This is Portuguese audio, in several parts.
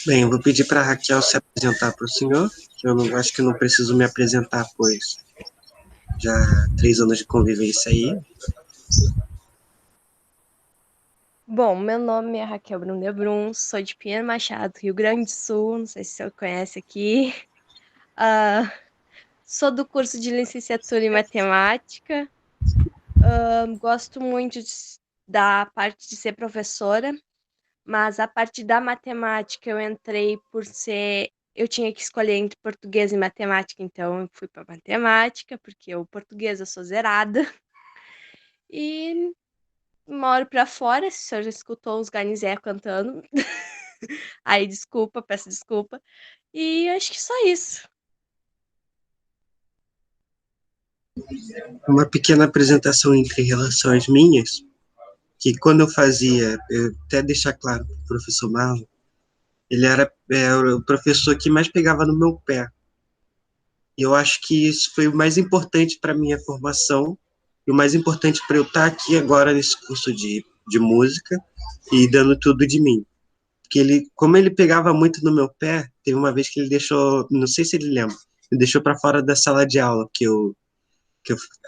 Bem, eu vou pedir para a Raquel se apresentar para o senhor, que eu não, acho que eu não preciso me apresentar, pois já 3 anos de convivência aí. Bom, meu nome é Raquel Brundebrun, sou de Pinheiro Machado, Rio Grande do Sul, não sei se você conhece aqui. Sou do curso de licenciatura em matemática. Gosto muito da parte de ser professora, mas a parte da matemática eu entrei por ser. Eu tinha que escolher entre português e matemática, então eu fui para matemática, porque o português eu sou zerada. E moro para fora, se o senhor já escutou os Garnizé cantando. Aí, desculpa, peço desculpa. E acho que só isso. Uma pequena apresentação entre relações minhas, que quando eu fazia, eu até deixar claro para o professor Marlon, ele era o professor que mais pegava no meu pé. E eu acho que isso foi o mais importante para a minha formação e o mais importante para eu estar aqui agora nesse curso de música e dando tudo de mim. Porque ele, como ele pegava muito no meu pé, teve uma vez que ele deixou, não sei se ele lembra, ele deixou para fora da sala de aula, que eu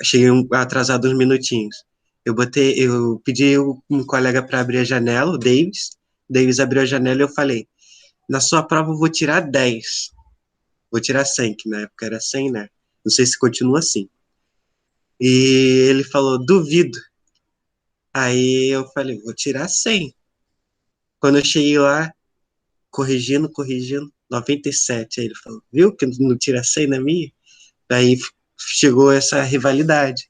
cheguei atrasado uns minutinhos. Eu pedi um colega para abrir a janela, o Davis. O Davis abriu a janela e eu falei: na sua prova eu vou tirar 10. Vou tirar 100, que na época era 100, né? Não sei se continua assim. E ele falou: duvido. Aí eu falei: vou tirar 100. Quando eu cheguei lá, corrigindo, 97. Aí ele falou: viu que não tira 100 na minha? Aí chegou essa rivalidade.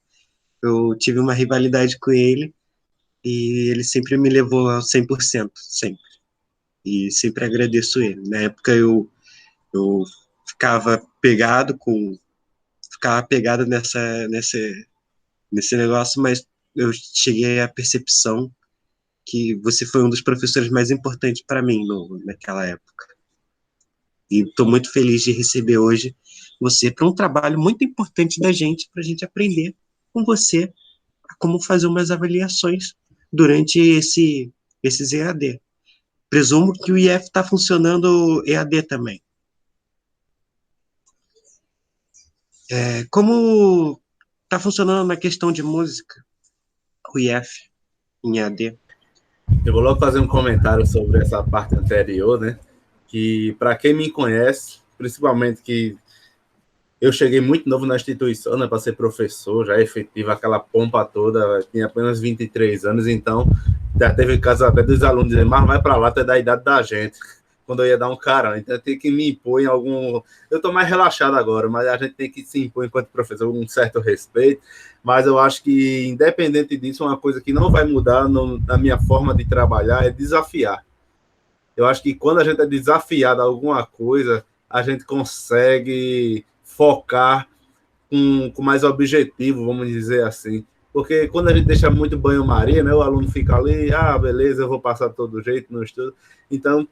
Eu tive uma rivalidade com ele e ele sempre me levou ao 100%, sempre. E sempre agradeço ele. Na época eu ficava pegado com ficava pegado nesse negócio, mas eu cheguei à percepção que você foi um dos professores mais importantes para mim naquela época. E estou muito feliz de receber hoje você para um trabalho muito importante da gente, para a gente aprender com você como fazer umas avaliações durante esses EAD. Presumo que o IF está funcionando EAD também. Como está funcionando na questão de música, o IF em EAD? Eu vou logo fazer um comentário sobre essa parte anterior, né? Que, para quem me conhece, principalmente que eu cheguei muito novo na instituição, né, para ser professor, já efetivo, aquela pompa toda, tinha apenas 23 anos, então já teve casos até dos alunos dizendo, mas vai para lá, até da idade da gente, quando eu ia dar um cara, então tem que me impor em algum... Eu estou mais relaxado agora, mas a gente tem que se impor enquanto professor um certo respeito, mas eu acho que, independente disso, uma coisa que não vai mudar na minha forma de trabalhar é desafiar. Eu acho que quando a gente é desafiado a alguma coisa, a gente consegue focar com mais objetivo, vamos dizer assim. Porque quando a gente deixa muito banho-maria, né, o aluno fica ali, beleza, eu vou passar de todo jeito no estudo. Então,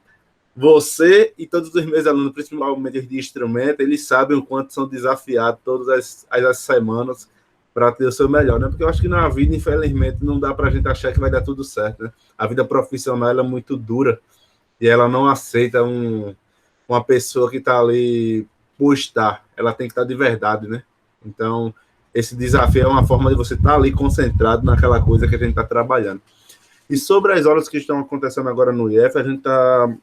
você e todos os meus alunos, principalmente de instrumento, eles sabem o quanto são desafiados todas as semanas para ter o seu melhor, né? Porque eu acho que na vida, infelizmente, não dá para a gente achar que vai dar tudo certo, né? A vida profissional ela é muito dura e ela não aceita uma pessoa que está ali por estar, ela tem que estar de verdade, né? Então, esse desafio é uma forma de você estar ali concentrado naquela coisa que a gente está trabalhando. E sobre as aulas que estão acontecendo agora no IF, a gente está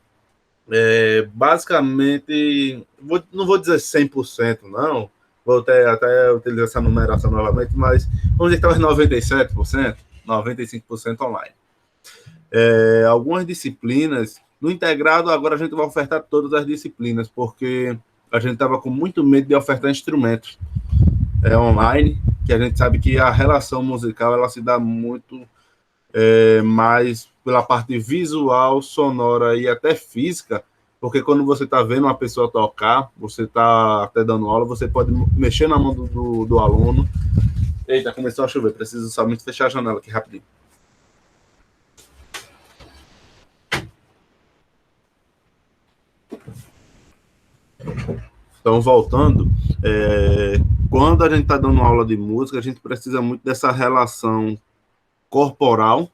basicamente, não vou dizer 100%, não, vou até utilizar essa numeração novamente, mas vamos dizer que está uns 97%, 95% online. Algumas disciplinas, no integrado agora a gente vai ofertar todas as disciplinas, porque a gente estava com muito medo de ofertar instrumentos online, que a gente sabe que a relação musical ela se dá muito mais pela parte visual, sonora e até física, porque quando você está vendo uma pessoa tocar, você está até dando aula, você pode mexer na mão do aluno. Eita, começou a chover, preciso somente fechar a janela aqui rapidinho. Então, voltando, quando a gente está dando aula de música, a gente precisa muito dessa relação corporal,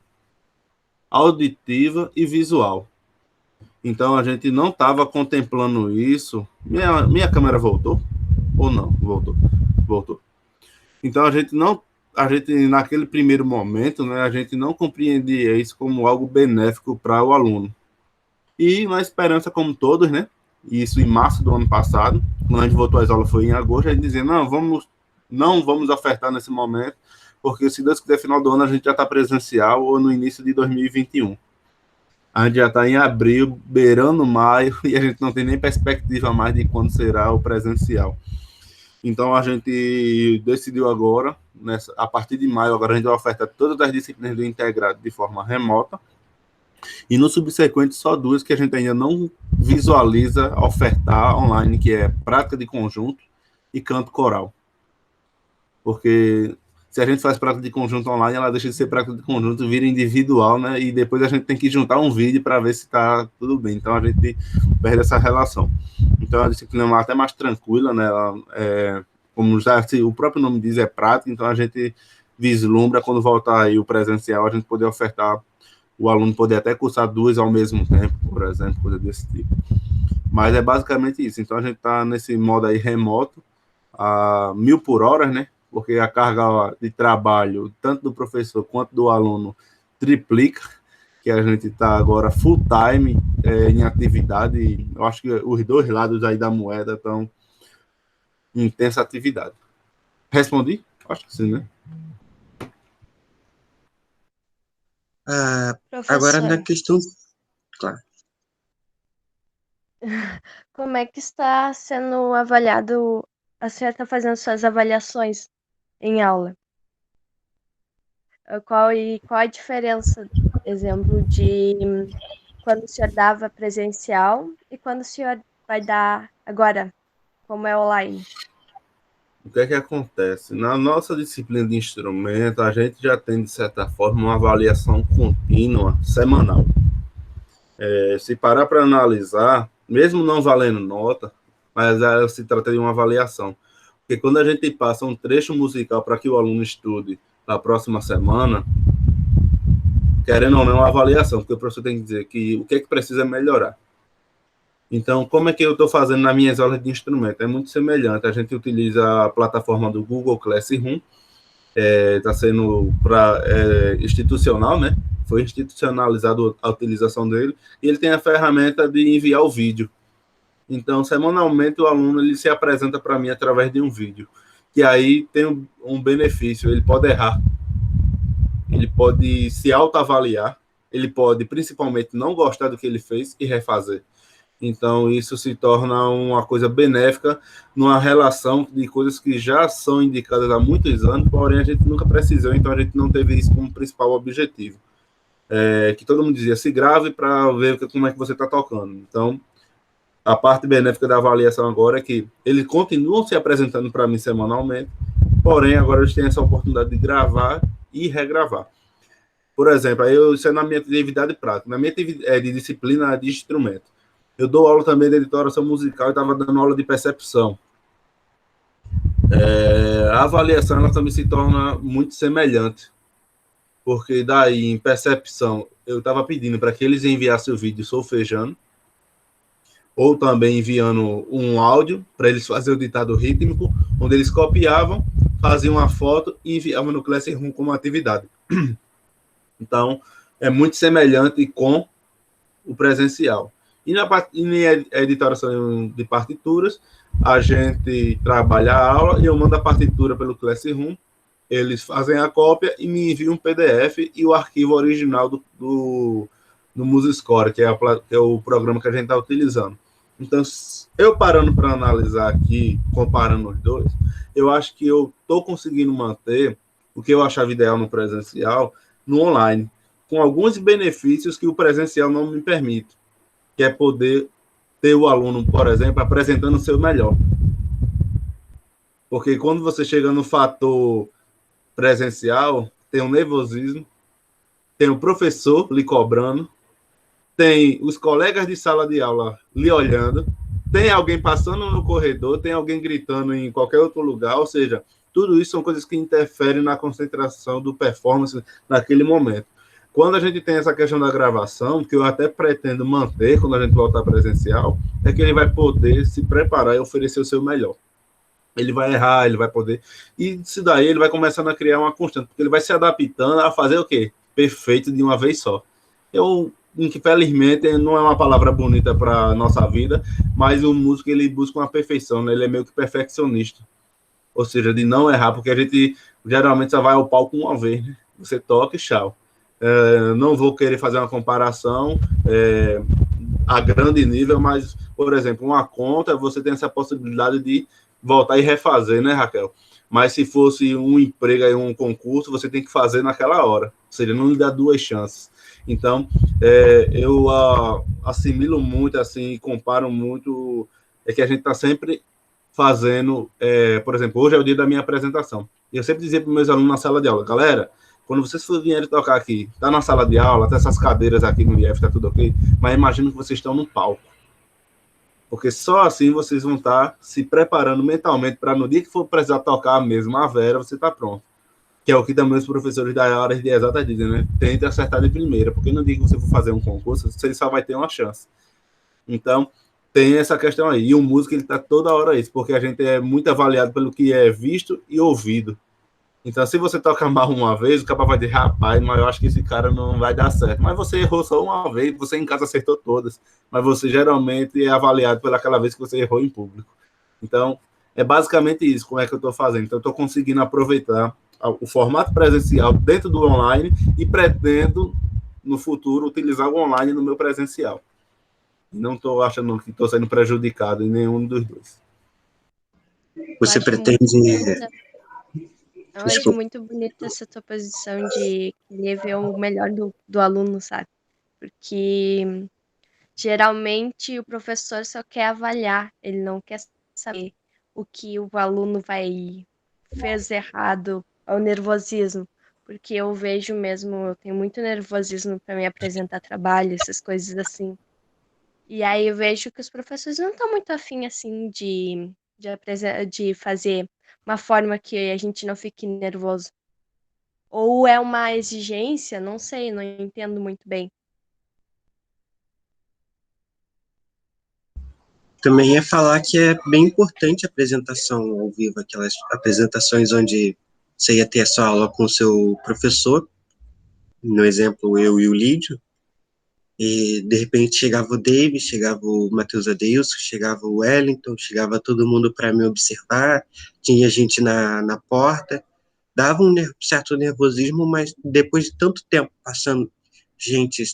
auditiva e visual. Então, a gente não estava contemplando isso. Minha câmera voltou? Ou não? Voltou. Voltou. Então, a gente, naquele primeiro momento, né, a gente não compreendia isso como algo benéfico para o aluno. E na esperança, como todos, né, isso em março do ano passado, quando a gente voltou às aulas foi em agosto, a gente dizia, não vamos ofertar nesse momento, porque se Deus quiser, final do ano a gente já está presencial ou no início de 2021. A gente já está em abril, beirando maio, e a gente não tem nem perspectiva mais de quando será o presencial. Então, a gente decidiu agora, a partir de maio, agora a gente vai ofertar todas as disciplinas do integrado de forma remota, e no subsequente só duas que a gente ainda não visualiza ofertar online, que é prática de conjunto e canto coral. Porque se a gente faz prática de conjunto online, ela deixa de ser prática de conjunto, vira individual, né? E depois a gente tem que juntar um vídeo para ver se está tudo bem. Então a gente perde essa relação. Então a disciplina é até mais tranquila, né? Como já o próprio nome diz, é prática, então a gente vislumbra quando voltar aí o presencial, a gente poder ofertar, o aluno poder até cursar duas ao mesmo tempo, por exemplo, coisa desse tipo. Mas é basicamente isso. Então a gente está nesse modo aí remoto, a 1.000 por hora, né? Porque a carga de trabalho, tanto do professor quanto do aluno, triplica, que a gente está agora full time em atividade. Eu acho que os dois lados aí da moeda estão em intensa atividade. Respondi? Acho que sim, né? Agora, na questão... Claro. Como é que está sendo avaliado? A senhora está fazendo suas avaliações em aula? Qual a diferença, exemplo, de quando o senhor dava presencial e quando o senhor vai dar agora, como é online? O que é que acontece? Na nossa disciplina de instrumento, a gente já tem, de certa forma, uma avaliação contínua, semanal. Se parar para analisar, mesmo não valendo nota, mas se trata de uma avaliação. Porque quando a gente passa um trecho musical para que o aluno estude na próxima semana, querendo ou não, uma avaliação, porque o professor tem que dizer que o que é que precisa melhorar. Então, como é que eu estou fazendo nas minhas aulas de instrumento? É muito semelhante. A gente utiliza a plataforma do Google Classroom, está sendo institucional, né? Foi institucionalizado a utilização dele, e ele tem a ferramenta de enviar o vídeo. Então, semanalmente, o aluno ele se apresenta para mim através de um vídeo, que aí tem um benefício, ele pode errar, ele pode se autoavaliar, ele pode, principalmente, não gostar do que ele fez e refazer. Então, isso se torna uma coisa benéfica numa relação de coisas que já são indicadas há muitos anos, porém a gente nunca precisou, então a gente não teve isso como principal objetivo. Que todo mundo dizia, se grave para ver como é que você está tocando. Então, a parte benéfica da avaliação agora é que eles continuam se apresentando para mim semanalmente, porém agora eles têm essa oportunidade de gravar e regravar. Por exemplo, isso é na minha atividade prática, na minha de disciplina de instrumento. Eu dou aula também de editoração musical e estava dando aula de percepção. A avaliação ela também se torna muito semelhante, porque daí em percepção eu estava pedindo para que eles enviassem o vídeo solfejando, ou também enviando um áudio para eles fazerem o ditado rítmico, onde eles copiavam, faziam uma foto e enviavam no Classroom como atividade. Então, é muito semelhante com o presencial. E na editoração de partituras, a gente trabalha a aula e eu mando a partitura pelo Classroom, eles fazem a cópia e me enviam um PDF e o arquivo original do MuseScore, que é o programa que a gente está utilizando. Então, eu parando para analisar aqui, comparando os dois, eu acho que eu estou conseguindo manter o que eu achava ideal no presencial, no online, com alguns benefícios que o presencial não me permite, que é poder ter o aluno, por exemplo, apresentando o seu melhor. Porque quando você chega no fator presencial, tem um nervosismo, tem o professor lhe cobrando, tem os colegas de sala de aula lhe olhando, tem alguém passando no corredor, tem alguém gritando em qualquer outro lugar, ou seja, tudo isso são coisas que interferem na concentração do performance naquele momento. Quando a gente tem essa questão da gravação, que eu até pretendo manter quando a gente voltar presencial, é que ele vai poder se preparar e oferecer o seu melhor. Ele vai errar, ele vai poder... E se daí ele vai começando a criar uma constante, porque ele vai se adaptando a fazer o quê? Perfeito de uma vez só. Eu, infelizmente, não é uma palavra bonita para a nossa vida, mas o músico, ele busca uma perfeição, né? Ele é meio que perfeccionista. Ou seja, de não errar, porque a gente geralmente só vai ao palco uma vez, né? Você toca e tchau. Não vou querer fazer uma comparação a grande nível, mas, por exemplo, uma conta, você tem essa possibilidade de voltar e refazer, né, Raquel? Mas se fosse um emprego e um concurso, você tem que fazer naquela hora. Ou seja, não lhe dá duas chances. Então, eu assimilo muito, assim, comparo muito, é que a gente está sempre fazendo, por exemplo, hoje é o dia da minha apresentação. Eu sempre dizia para os meus alunos na sala de aula, galera, quando vocês vierem tocar aqui, tá na sala de aula, tem essas cadeiras aqui no IF, tá tudo ok, mas imagino que vocês estão no palco. Porque só assim vocês vão estar se preparando mentalmente para no dia que for precisar tocar mesmo a Vera, você tá pronto. Que é o que também os professores da área de exata dizem, né? Tente acertar de primeira, porque no dia que você for fazer um concurso, você só vai ter uma chance. Então, tem essa questão aí. E o músico, ele tá toda hora isso, porque a gente é muito avaliado pelo que é visto e ouvido. Então, se você toca mal uma vez, o cara vai dizer, rapaz, mas eu acho que esse cara não vai dar certo. Mas você errou só uma vez, você em casa acertou todas. Mas você geralmente é avaliado pelaquela vez que você errou em público. Então, é basicamente isso, como é que eu estou fazendo. Então, eu estou conseguindo aproveitar o formato presencial dentro do online e pretendo, no futuro, utilizar o online no meu presencial. Não estou achando que estou sendo prejudicado em nenhum dos dois. Você pretende... Eu acho muito bonita essa tua posição de querer ver o melhor do aluno, sabe? Porque geralmente o professor só quer avaliar, ele não quer saber o que o aluno fez errado, ao nervosismo. Porque eu vejo mesmo, eu tenho muito nervosismo para me apresentar trabalho, essas coisas assim. E aí eu vejo que os professores não estão muito afim assim de fazer uma forma que a gente não fique nervoso. Ou é uma exigência, não sei, não entendo muito bem. Também é falar que é bem importante a apresentação ao vivo, aquelas apresentações onde você ia ter a sua aula com o seu professor, no exemplo, eu e o Lídio, e de repente chegava o David, chegava o Matheus Adeilson, chegava o Wellington, chegava todo mundo para me observar, tinha gente na porta, dava um certo nervosismo, mas depois de tanto tempo passando gente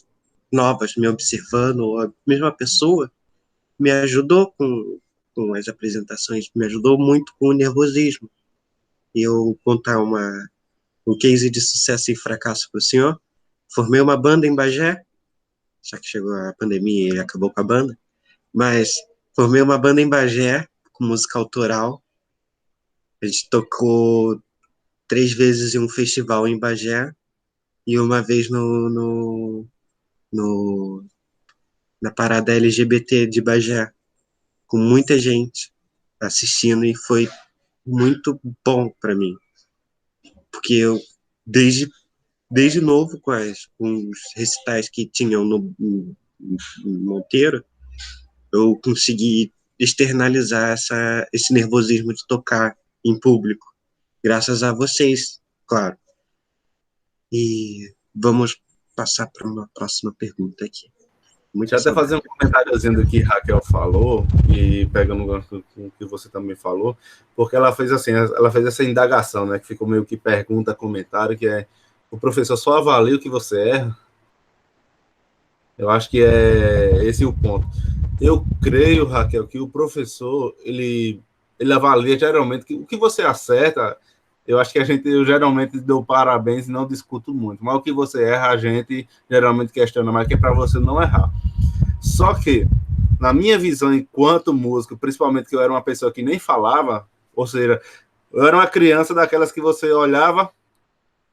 novas me observando, ou a mesma pessoa, me ajudou com as apresentações, me ajudou muito com o nervosismo. E eu contar um case de sucesso e fracasso para o senhor. Formei uma banda em Bagé, só que chegou a pandemia e acabou com a banda, mas formei uma banda em Bagé, com música autoral. A gente tocou 3 vezes em um festival em Bagé e uma vez no, na parada LGBT de Bagé, com muita gente assistindo, e foi muito bom para mim, porque eu, desde novo, com os recitais que tinham no Monteiro, eu consegui externalizar esse nervosismo de tocar em público, graças a vocês, claro. E vamos passar para uma próxima pergunta aqui. Deixa eu até fazer um comentáriozinho do que Raquel falou, e pegando o que você também falou, porque ela fez assim, ela fez essa indagação, né, que ficou meio que pergunta, comentário, que é, o professor só avalia o que você erra? Eu acho que é esse o ponto. Eu creio, Raquel, que o professor, ele avalia geralmente o que você acerta. Eu acho que eu geralmente dou parabéns e não discuto muito, mas o que você erra, a gente geralmente questiona, mas que é para você não errar. Só que, na minha visão enquanto músico, principalmente que eu era uma pessoa que nem falava, ou seja, eu era uma criança daquelas que você olhava,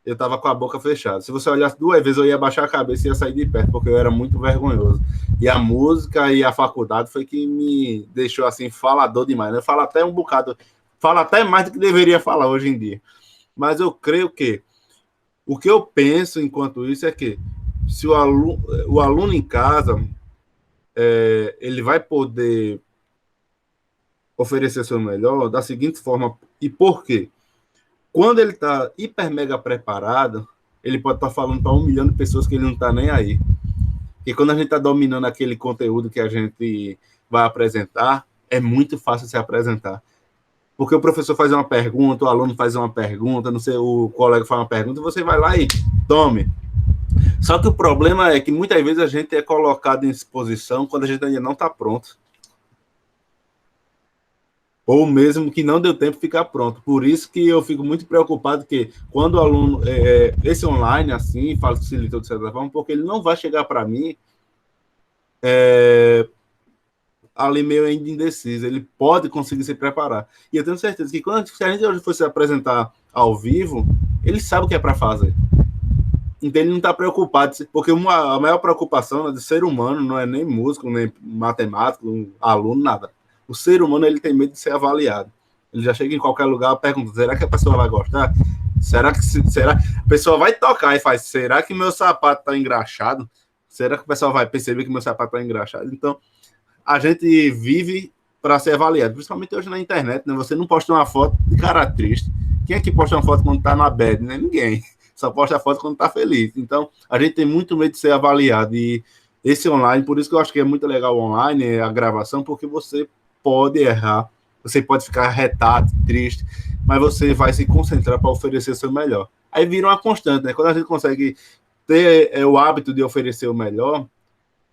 eu tava com a boca fechada. Se você olhasse 2 vezes, eu ia baixar a cabeça e ia sair de perto, porque eu era muito vergonhoso. E a música e a faculdade foi que me deixou assim, falador demais, né? Eu falo até um bocado, falo até mais do que deveria falar hoje em dia. Mas eu creio que O que eu penso enquanto isso é que se o aluno em casa ele vai poder oferecer seu melhor da seguinte forma. E por quê? Quando ele está hiper mega preparado, ele pode estar falando para 1 milhão de pessoas que ele não está nem aí. E quando a gente está dominando aquele conteúdo que a gente vai apresentar, é muito fácil se apresentar. Porque o professor faz uma pergunta, o aluno faz uma pergunta, não sei, o colega faz uma pergunta, você vai lá e tome. Só que o problema é que muitas vezes a gente é colocado em exposição quando a gente ainda não está pronto. Ou mesmo que não deu tempo de ficar pronto. Por isso que eu fico muito preocupado que quando o aluno, esse online assim, facilitou de certa forma, porque ele não vai chegar para mim ali meio ainda indeciso, ele pode conseguir se preparar. E eu tenho certeza que se a gente hoje fosse apresentar ao vivo, ele sabe o que é para fazer. Então ele não está preocupado, porque a maior preocupação do ser humano não é nem músico, nem matemático, aluno, nada. O ser humano ele tem medo de ser avaliado. Ele já chega em qualquer lugar e pergunta, será que a pessoa vai gostar? Será? A pessoa vai tocar e faz, será que meu sapato está engraxado? Será que o pessoal vai perceber que meu sapato está engraxado? Então, a gente vive para ser avaliado, principalmente hoje na internet, né? Você não posta uma foto de cara triste. Quem é que posta uma foto quando está na bad? Né? Ninguém. Só posta a foto quando está feliz. Então, a gente tem muito medo de ser avaliado. E esse online, por isso que eu acho que é muito legal o online, a gravação, porque você pode errar, você pode ficar retado, triste, mas você vai se concentrar para oferecer o seu melhor. Aí vira uma constante, né? Quando a gente consegue ter o hábito de oferecer o melhor,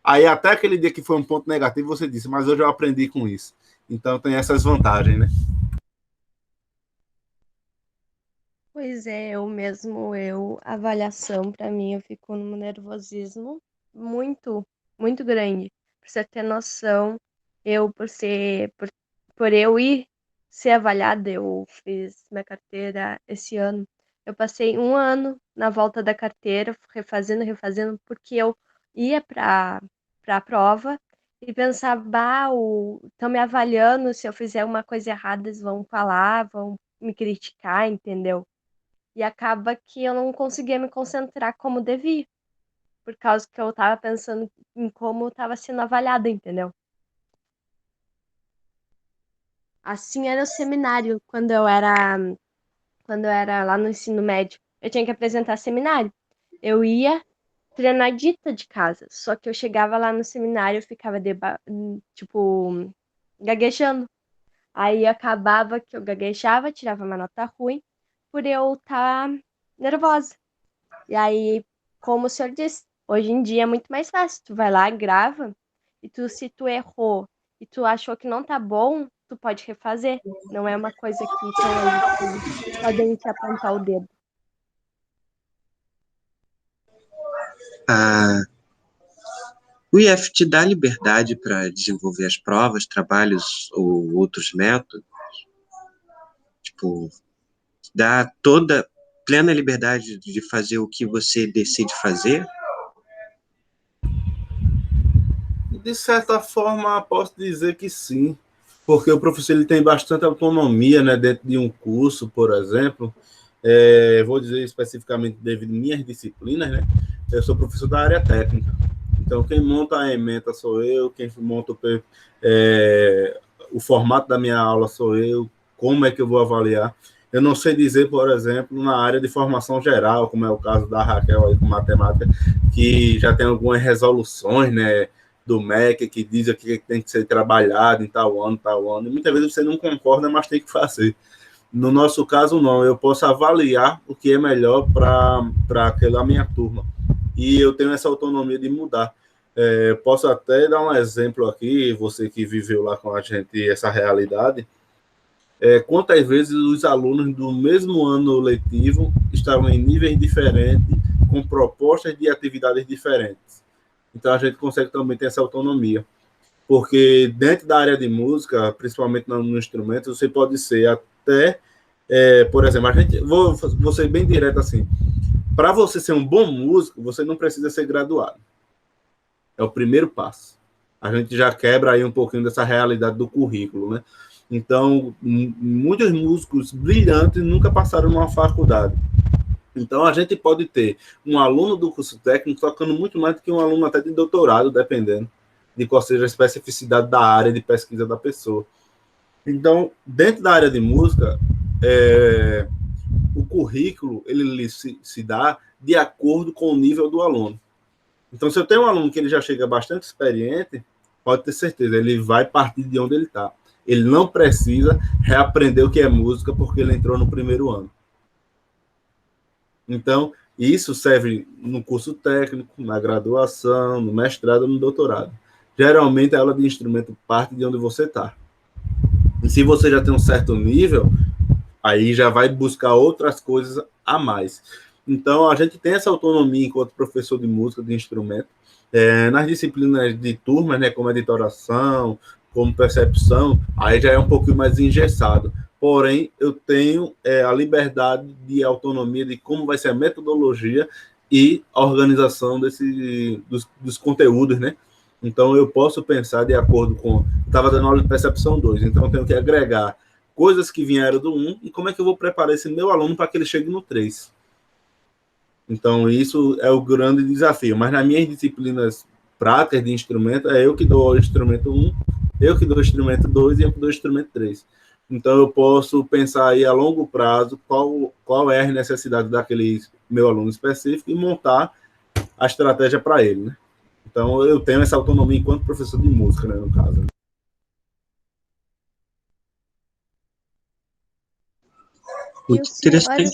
aí até aquele dia que foi um ponto negativo, você disse, mas hoje eu aprendi com isso. Então tem essas vantagens, né? Pois é, avaliação para mim, eu fico num nervosismo muito, muito grande. Pra você ter noção, por eu ir ser avaliada, eu fiz minha carteira esse ano. Eu passei 1 ano na volta da carteira, refazendo, porque eu ia para a prova e pensava, estão me avaliando, se eu fizer uma coisa errada, eles vão falar, vão me criticar, entendeu? E acaba que eu não conseguia me concentrar como devia, por causa que eu tava pensando em como eu tava sendo avaliada, entendeu? Assim era o seminário, quando eu era lá no ensino médio. Eu tinha que apresentar seminário. Eu ia treinadita de casa, só que eu chegava lá no seminário e ficava, tipo, gaguejando. Aí acabava que eu gaguejava, tirava uma nota ruim, por eu estar nervosa. E aí, como o senhor disse, hoje em dia é muito mais fácil. Tu vai lá, grava, e se tu errou e tu achou que não tá bom, tu pode refazer. Não é uma coisa que estão ali, que podem te apontar o dedo. O IF te dá liberdade para desenvolver as provas, trabalhos ou outros métodos? Tipo, dá toda plena liberdade de fazer o que você decide fazer? De certa forma, posso dizer que sim, porque o professor ele tem bastante autonomia, né, dentro de um curso, por exemplo. Vou dizer especificamente devido às minhas disciplinas, né? Eu sou professor da área técnica. Então, quem monta a ementa sou eu, quem monta o formato da minha aula sou eu, como é que eu vou avaliar. Eu não sei dizer, por exemplo, na área de formação geral, como é o caso da Raquel aí com matemática, que já tem algumas resoluções, né, do MEC, que diz o que tem que ser trabalhado em tal ano. E muitas vezes você não concorda, mas tem que fazer. No nosso caso, não. Eu posso avaliar o que é melhor para aquela minha turma. E eu tenho essa autonomia de mudar. Posso até dar um exemplo aqui, você que viveu lá com a gente essa realidade. Quantas vezes os alunos do mesmo ano letivo estavam em níveis diferentes, com propostas de atividades diferentes. Então, a gente consegue também ter essa autonomia. Porque dentro da área de música, principalmente no instrumento, você pode ser até, por exemplo, vou ser bem direto assim, para você ser um bom músico, você não precisa ser graduado. É o primeiro passo. A gente já quebra aí um pouquinho dessa realidade do currículo, né? Então, muitos músicos brilhantes nunca passaram numa faculdade. Então, a gente pode ter um aluno do curso técnico tocando muito mais do que um aluno até de doutorado, dependendo de qual seja a especificidade da área de pesquisa da pessoa. Então, dentro da área de música, o currículo ele se dá de acordo com o nível do aluno. Então, se eu tenho um aluno que ele já chega bastante experiente, pode ter certeza, ele vai partir de onde ele está. Ele não precisa reaprender o que é música porque ele entrou no primeiro ano. Então, isso serve no curso técnico, na graduação, no mestrado, no doutorado. Geralmente, a aula de instrumento parte de onde você está. E se você já tem um certo nível, aí já vai buscar outras coisas a mais. Então, a gente tem essa autonomia enquanto professor de música, de instrumento, nas disciplinas de turmas, né, como editoração, como percepção, aí já é um pouquinho mais engessado. Porém, eu tenho a liberdade de autonomia de como vai ser a metodologia e a organização dos conteúdos, né? Então, eu posso pensar de acordo com... Estava dando aula de percepção 2, então eu tenho que agregar coisas que vieram do 1 e como é que eu vou preparar esse meu aluno para que ele chegue no 3. Então, isso é o grande desafio. Mas nas minhas disciplinas práticas de instrumento, é eu que dou o instrumento 1, eu que dou o instrumento 2 e eu que dou o instrumento 3. Então, eu posso pensar aí a longo prazo qual é a necessidade daquele meu aluno específico e montar a estratégia para ele, né? Então, eu tenho essa autonomia enquanto professor de música, né, no caso. Muito interessante.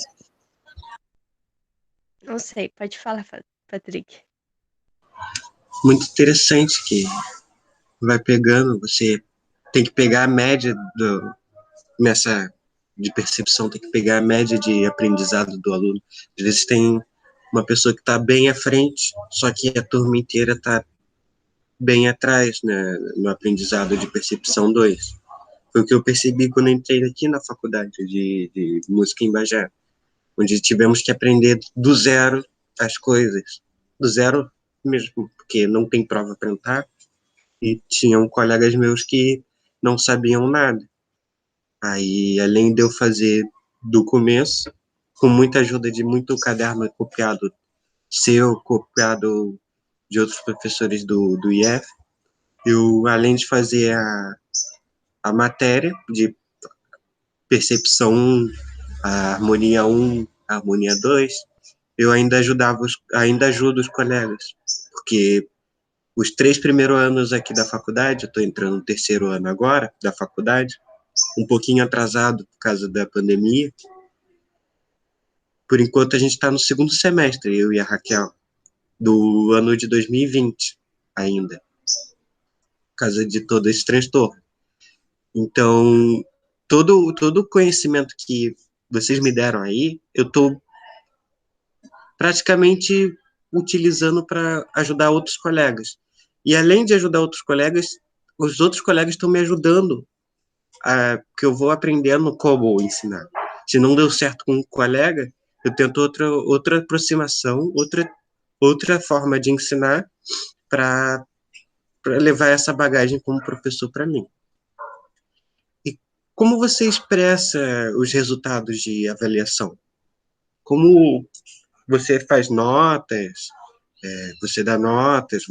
Não sei, pode falar, Patrick. Muito interessante que vai pegando, você tem que pegar a média de percepção, tem que pegar a média de aprendizado do aluno. Às vezes tem uma pessoa que está bem à frente, só que a turma inteira está bem atrás, né, no aprendizado de percepção 2. Foi o que eu percebi quando entrei aqui na faculdade de música em Bagé, onde tivemos que aprender do zero as coisas, do zero mesmo, porque não tem prova para entrar, e tinham colegas meus que não sabiam nada. Aí, além de eu fazer do começo, com muita ajuda de muito caderno copiado seu, copiado de outros professores do IF, eu, além de fazer a matéria de percepção 1, a harmonia 1, a harmonia 2, eu ainda ajudo os colegas, porque os 3 primeiros anos aqui da faculdade, eu estou entrando no 3º ano agora da faculdade, um pouquinho atrasado por causa da pandemia. Por enquanto, a gente está no 2º semestre, eu e a Raquel, do ano de 2020 ainda, por causa de todo esse transtorno. Então, todo o conhecimento que vocês me deram aí, eu estou praticamente utilizando para ajudar outros colegas. E além de ajudar outros colegas, os outros colegas estão me ajudando, que eu vou aprendendo como ensinar. Se não deu certo com um colega, eu tento outra aproximação, outra forma de ensinar para levar essa bagagem como professor para mim. E como você expressa os resultados de avaliação? Como você faz notas, você dá notas,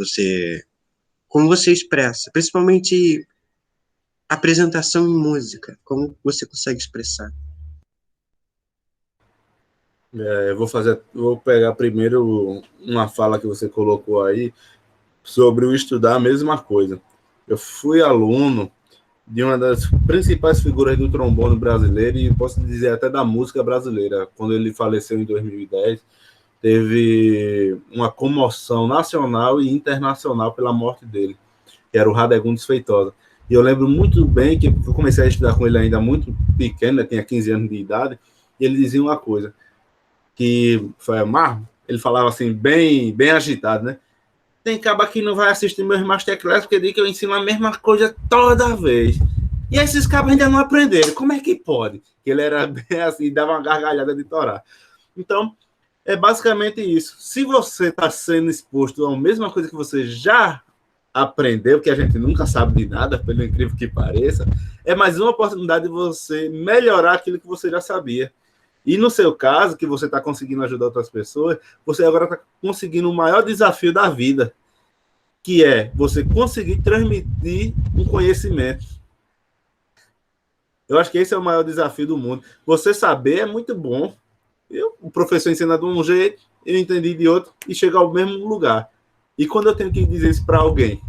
como você expressa, principalmente apresentação em música, como você consegue expressar? Vou pegar primeiro uma fala que você colocou aí sobre o estudar a mesma coisa. Eu fui aluno de uma das principais figuras do trombone brasileiro e posso dizer até da música brasileira. Quando ele faleceu em 2010, teve uma comoção nacional e internacional pela morte dele, que era o Radegundes Feitosa. E eu lembro muito bem que eu comecei a estudar com ele ainda muito pequeno, né, tinha 15 anos de idade, e ele dizia uma coisa, que foi ele falava assim, bem agitado, né? Tem caba que não vai assistir meus masterclass porque diz que eu ensino a mesma coisa toda vez. E esses cabos ainda não aprenderam. Como é que pode? Que ele era bem assim, dava uma gargalhada de torar. Então, é basicamente isso. Se você está sendo exposto a mesma coisa que você já aprendeu, que a gente nunca sabe de nada, pelo incrível que pareça, é mais uma oportunidade de você melhorar aquilo que você já sabia. E no seu caso, que você está conseguindo ajudar outras pessoas, você agora está conseguindo o maior desafio da vida, que é você conseguir transmitir um conhecimento. Eu acho que esse é o maior desafio do mundo. Você saber é muito bom. O professor ensina de um jeito, eu entendi de outro, e chega ao mesmo lugar. E quando eu tenho que dizer isso para alguém,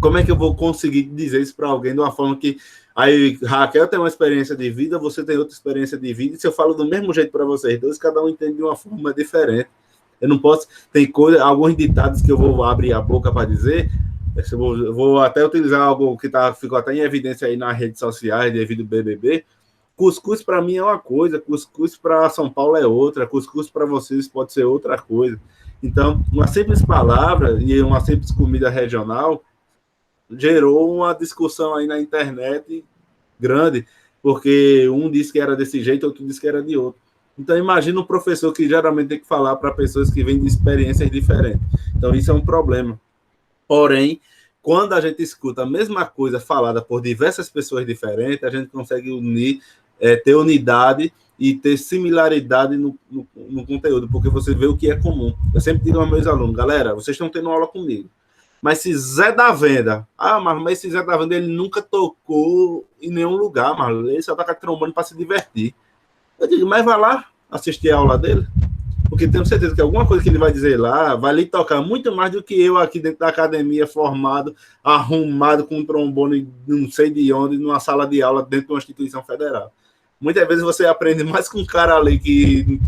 como é que eu vou conseguir dizer isso para alguém de uma forma que... Aí, Raquel tem uma experiência de vida, você tem outra experiência de vida, e se eu falo do mesmo jeito para vocês dois, cada um entende de uma forma diferente. Eu não posso... Tem alguns ditados que eu vou abrir a boca para dizer, eu vou até utilizar algo que ficou até em evidência aí nas redes sociais, devido ao BBB. Cuscuz para mim é uma coisa, cuscuz para São Paulo é outra, cuscuz para vocês pode ser outra coisa. Então, uma simples palavra e uma simples comida regional gerou uma discussão aí na internet grande, porque um disse que era desse jeito, outro disse que era de outro. Então, imagina um professor que geralmente tem que falar para pessoas que vêm de experiências diferentes. Então, isso é um problema. Porém, quando a gente escuta a mesma coisa falada por diversas pessoas diferentes, a gente consegue unir, ter unidade e ter similaridade no conteúdo, porque você vê o que é comum. Eu sempre digo aos meus alunos, galera, vocês estão tendo aula comigo, mas se Zé da Venda, mas esse Zé da Venda, ele nunca tocou em nenhum lugar, mas ele só toca trombone para se divertir. Eu digo, mas vai lá assistir a aula dele, porque tenho certeza que alguma coisa que ele vai dizer lá vai lhe tocar muito mais do que eu aqui dentro da academia, formado, arrumado com um trombone, não sei de onde, numa sala de aula dentro de uma instituição federal. Muitas vezes você aprende mais com um cara ali que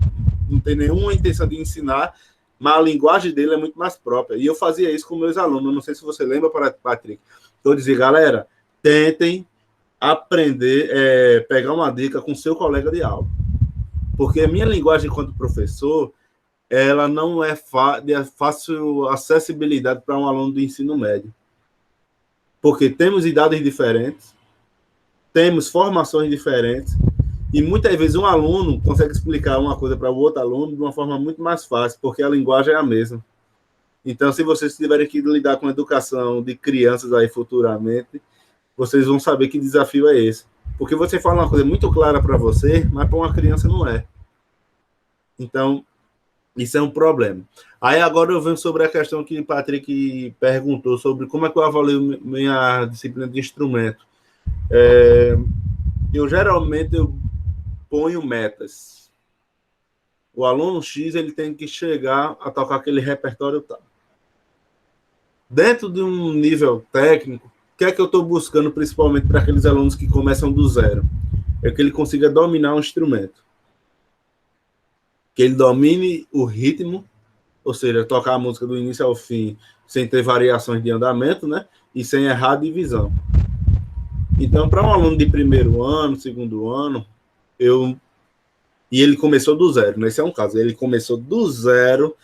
não tem nenhuma intenção de ensinar, mas a linguagem dele é muito mais própria. E eu fazia isso com meus alunos, não sei se você lembra, Patrick. Eu dizia, galera, tentem aprender, pegar uma dica com seu colega de aula. Porque a minha linguagem enquanto professor, ela não é de fácil acessibilidade para um aluno do ensino médio. Porque temos idades diferentes, temos formações diferentes, e muitas vezes um aluno consegue explicar uma coisa para o outro aluno de uma forma muito mais fácil, porque a linguagem é a mesma. Então, se vocês tiverem que lidar com a educação de crianças aí futuramente, vocês vão saber que desafio é esse. Porque você fala uma coisa muito clara para você, mas para uma criança não é. Então, isso é um problema. Aí agora eu venho sobre a questão que o Patrick perguntou sobre como é que eu avalio minha disciplina de instrumento. Eu geralmente ponho metas. O aluno X ele tem que chegar a tocar aquele repertório tal. Dentro de um nível técnico, o que é que eu estou buscando principalmente para aqueles alunos que começam do zero? É que ele consiga dominar um instrumento. Que ele domine o ritmo, ou seja, tocar a música do início ao fim, sem ter variações de andamento, né? E sem errar a divisão. Então, para um aluno de primeiro ano, segundo ano, e ele começou do zero, né? Esse é um caso, ele começou do zero,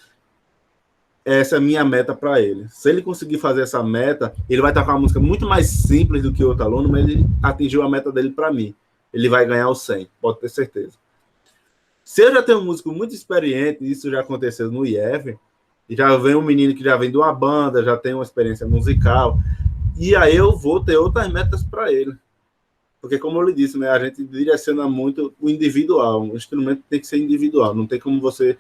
essa é a minha meta para ele. Se ele conseguir fazer essa meta, ele vai tocar uma música muito mais simples do que o outro aluno, mas ele atingiu a meta dele para mim. Ele vai ganhar o 100, pode ter certeza. Se eu já tenho um músico muito experiente, isso já aconteceu no IEV, e já vem um menino que já vem de uma banda, já tem uma experiência musical, e aí eu vou ter outras metas para ele. Porque, como eu lhe disse, né, a gente direciona muito o individual. O instrumento tem que ser individual. Não tem como você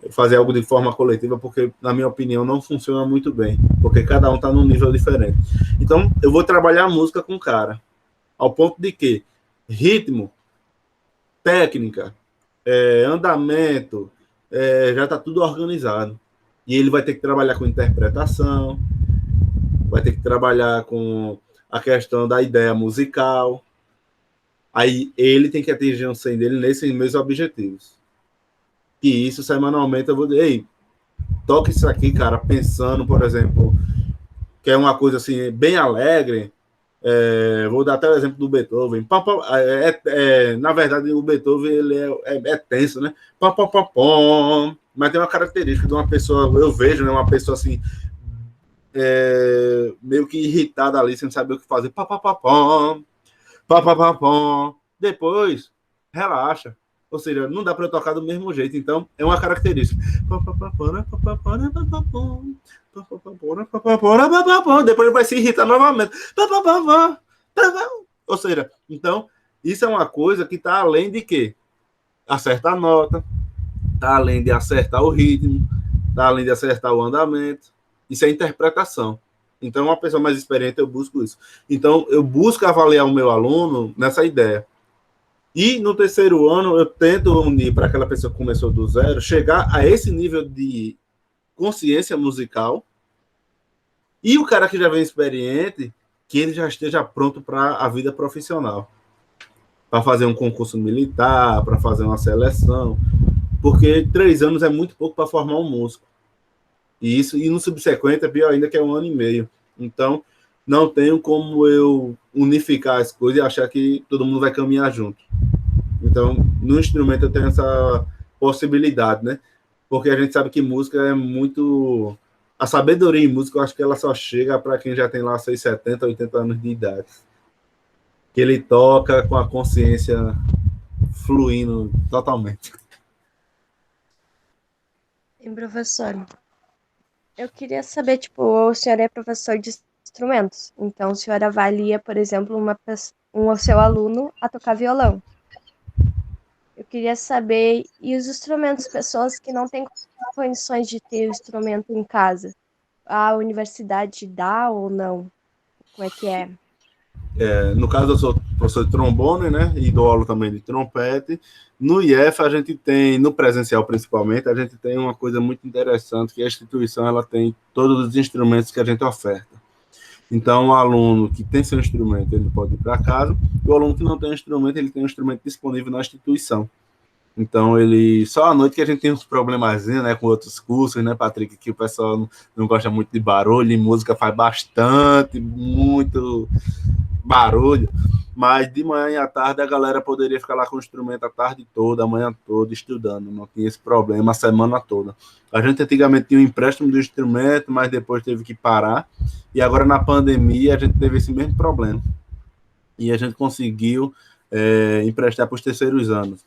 fazer algo de forma coletiva, porque, na minha opinião, não funciona muito bem. Porque cada um está num nível diferente. Então, eu vou trabalhar a música com o cara. Ao ponto de que ritmo, técnica, andamento, já está tudo organizado. E ele vai ter que trabalhar com interpretação, vai ter que trabalhar com a questão da ideia musical. Aí ele tem que atingir um 100 dele nesses meus objetivos. E isso, semanalmente, eu vou dizer, ei, toca isso aqui, cara, pensando, por exemplo, que é uma coisa assim, bem alegre. Vou dar até o exemplo do Beethoven. Na verdade, o Beethoven ele é tenso, né? Mas tem uma característica de uma pessoa, eu vejo, né, uma pessoa assim, meio que irritada ali, sem saber o que fazer. Depois, relaxa. Ou seja, não dá para eu tocar do mesmo jeito. Então, é uma característica. Depois ele vai se irritar novamente. Ou seja, então, isso é uma coisa que está além de quê? acerta a nota, tá além de acertar o ritmo, tá além de acertar o andamento. Isso é interpretação. Então, uma pessoa mais experiente, eu busco isso. Então, eu busco avaliar o meu aluno nessa ideia. E no terceiro ano, eu tento unir para aquela pessoa que começou do zero, chegar a esse nível de consciência musical, e o cara que já vem experiente, que ele já esteja pronto para a vida profissional, para fazer um concurso militar, para fazer uma seleção, porque 3 anos é muito pouco para formar um músico. E no subsequente é pior ainda, que é 1 ano e meio. Então, não tenho como eu unificar as coisas e achar que todo mundo vai caminhar junto. Então, no instrumento eu tenho essa possibilidade, né? Porque a gente sabe que música é muito... A sabedoria em música, eu acho que ela só chega para quem já tem lá seus 70, 80 anos de idade. Que ele toca com a consciência fluindo totalmente. E, professor, eu queria saber, tipo, o senhor é professor de instrumentos, então o senhor avalia, por exemplo, o seu aluno a tocar violão. Eu queria saber, e os instrumentos, pessoas que não têm condições de ter o instrumento em casa, a universidade dá ou não? Como é que é? No caso, eu sou professor de trombone, né? E dou aula também de trompete. No IF, a gente tem, no presencial principalmente, a gente tem uma coisa muito interessante, que a instituição ela tem todos os instrumentos que a gente oferta. Então, o aluno que tem seu instrumento, ele pode ir para casa, e o aluno que não tem instrumento, ele tem um instrumento disponível na instituição. Então, ele só à noite que a gente tem uns problemazinhos, né, com outros cursos, né, Patrick, que o pessoal não gosta muito de barulho, e música faz muito barulho, mas de manhã e à tarde a galera poderia ficar lá com o instrumento a tarde toda, a manhã toda, estudando, não tinha esse problema a semana toda. A gente antigamente tinha um empréstimo do instrumento, mas depois teve que parar, e agora na pandemia a gente teve esse mesmo problema, e a gente conseguiu emprestar para os terceiros anos,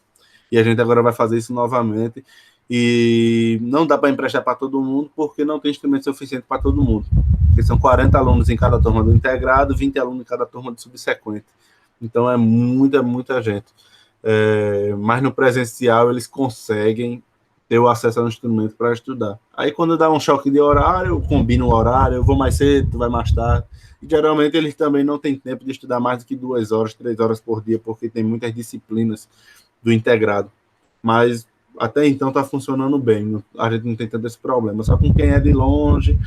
e a gente agora vai fazer isso novamente, e não dá para emprestar para todo mundo, porque não tem instrumento suficiente para todo mundo, porque são 40 alunos em cada turma do integrado, 20 alunos em cada turma do subsequente, então é muita gente, mas no presencial eles conseguem ter o acesso ao instrumento para estudar. Aí quando dá um choque de horário, eu combino o horário, eu vou mais cedo, tu vai mais tarde, e geralmente eles também não têm tempo de estudar mais do que 2 horas, 3 horas por dia, porque tem muitas disciplinas do integrado, mas até então está funcionando bem, a gente não tem tanto esse problema, só com quem é de longe,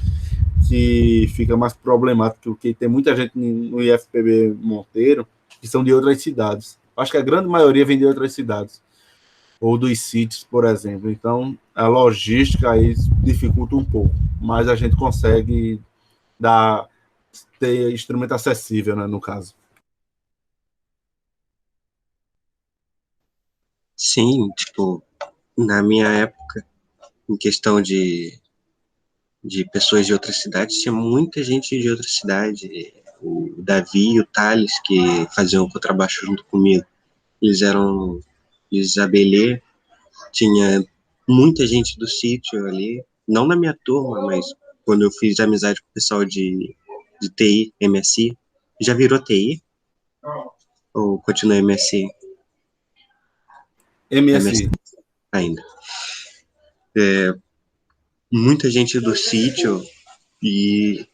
que fica mais problemático, porque tem muita gente no IFPB Monteiro que são de outras cidades, acho que a grande maioria vem de outras cidades, ou dos sítios, por exemplo, então a logística aí dificulta um pouco, mas a gente consegue ter instrumento acessível, né, no caso. Sim, tipo, na minha época, em questão de pessoas de outras cidades, tinha muita gente de outra cidade. O Davi e o Thales, que faziam o contrabaixo junto comigo, eles eram de Isabelê, tinha muita gente do sítio ali, não na minha turma, mas quando eu fiz amizade com o pessoal de TI, MSI. Já virou TI? Ou continua MSI? MSI. Ainda. Muita gente do sítio, e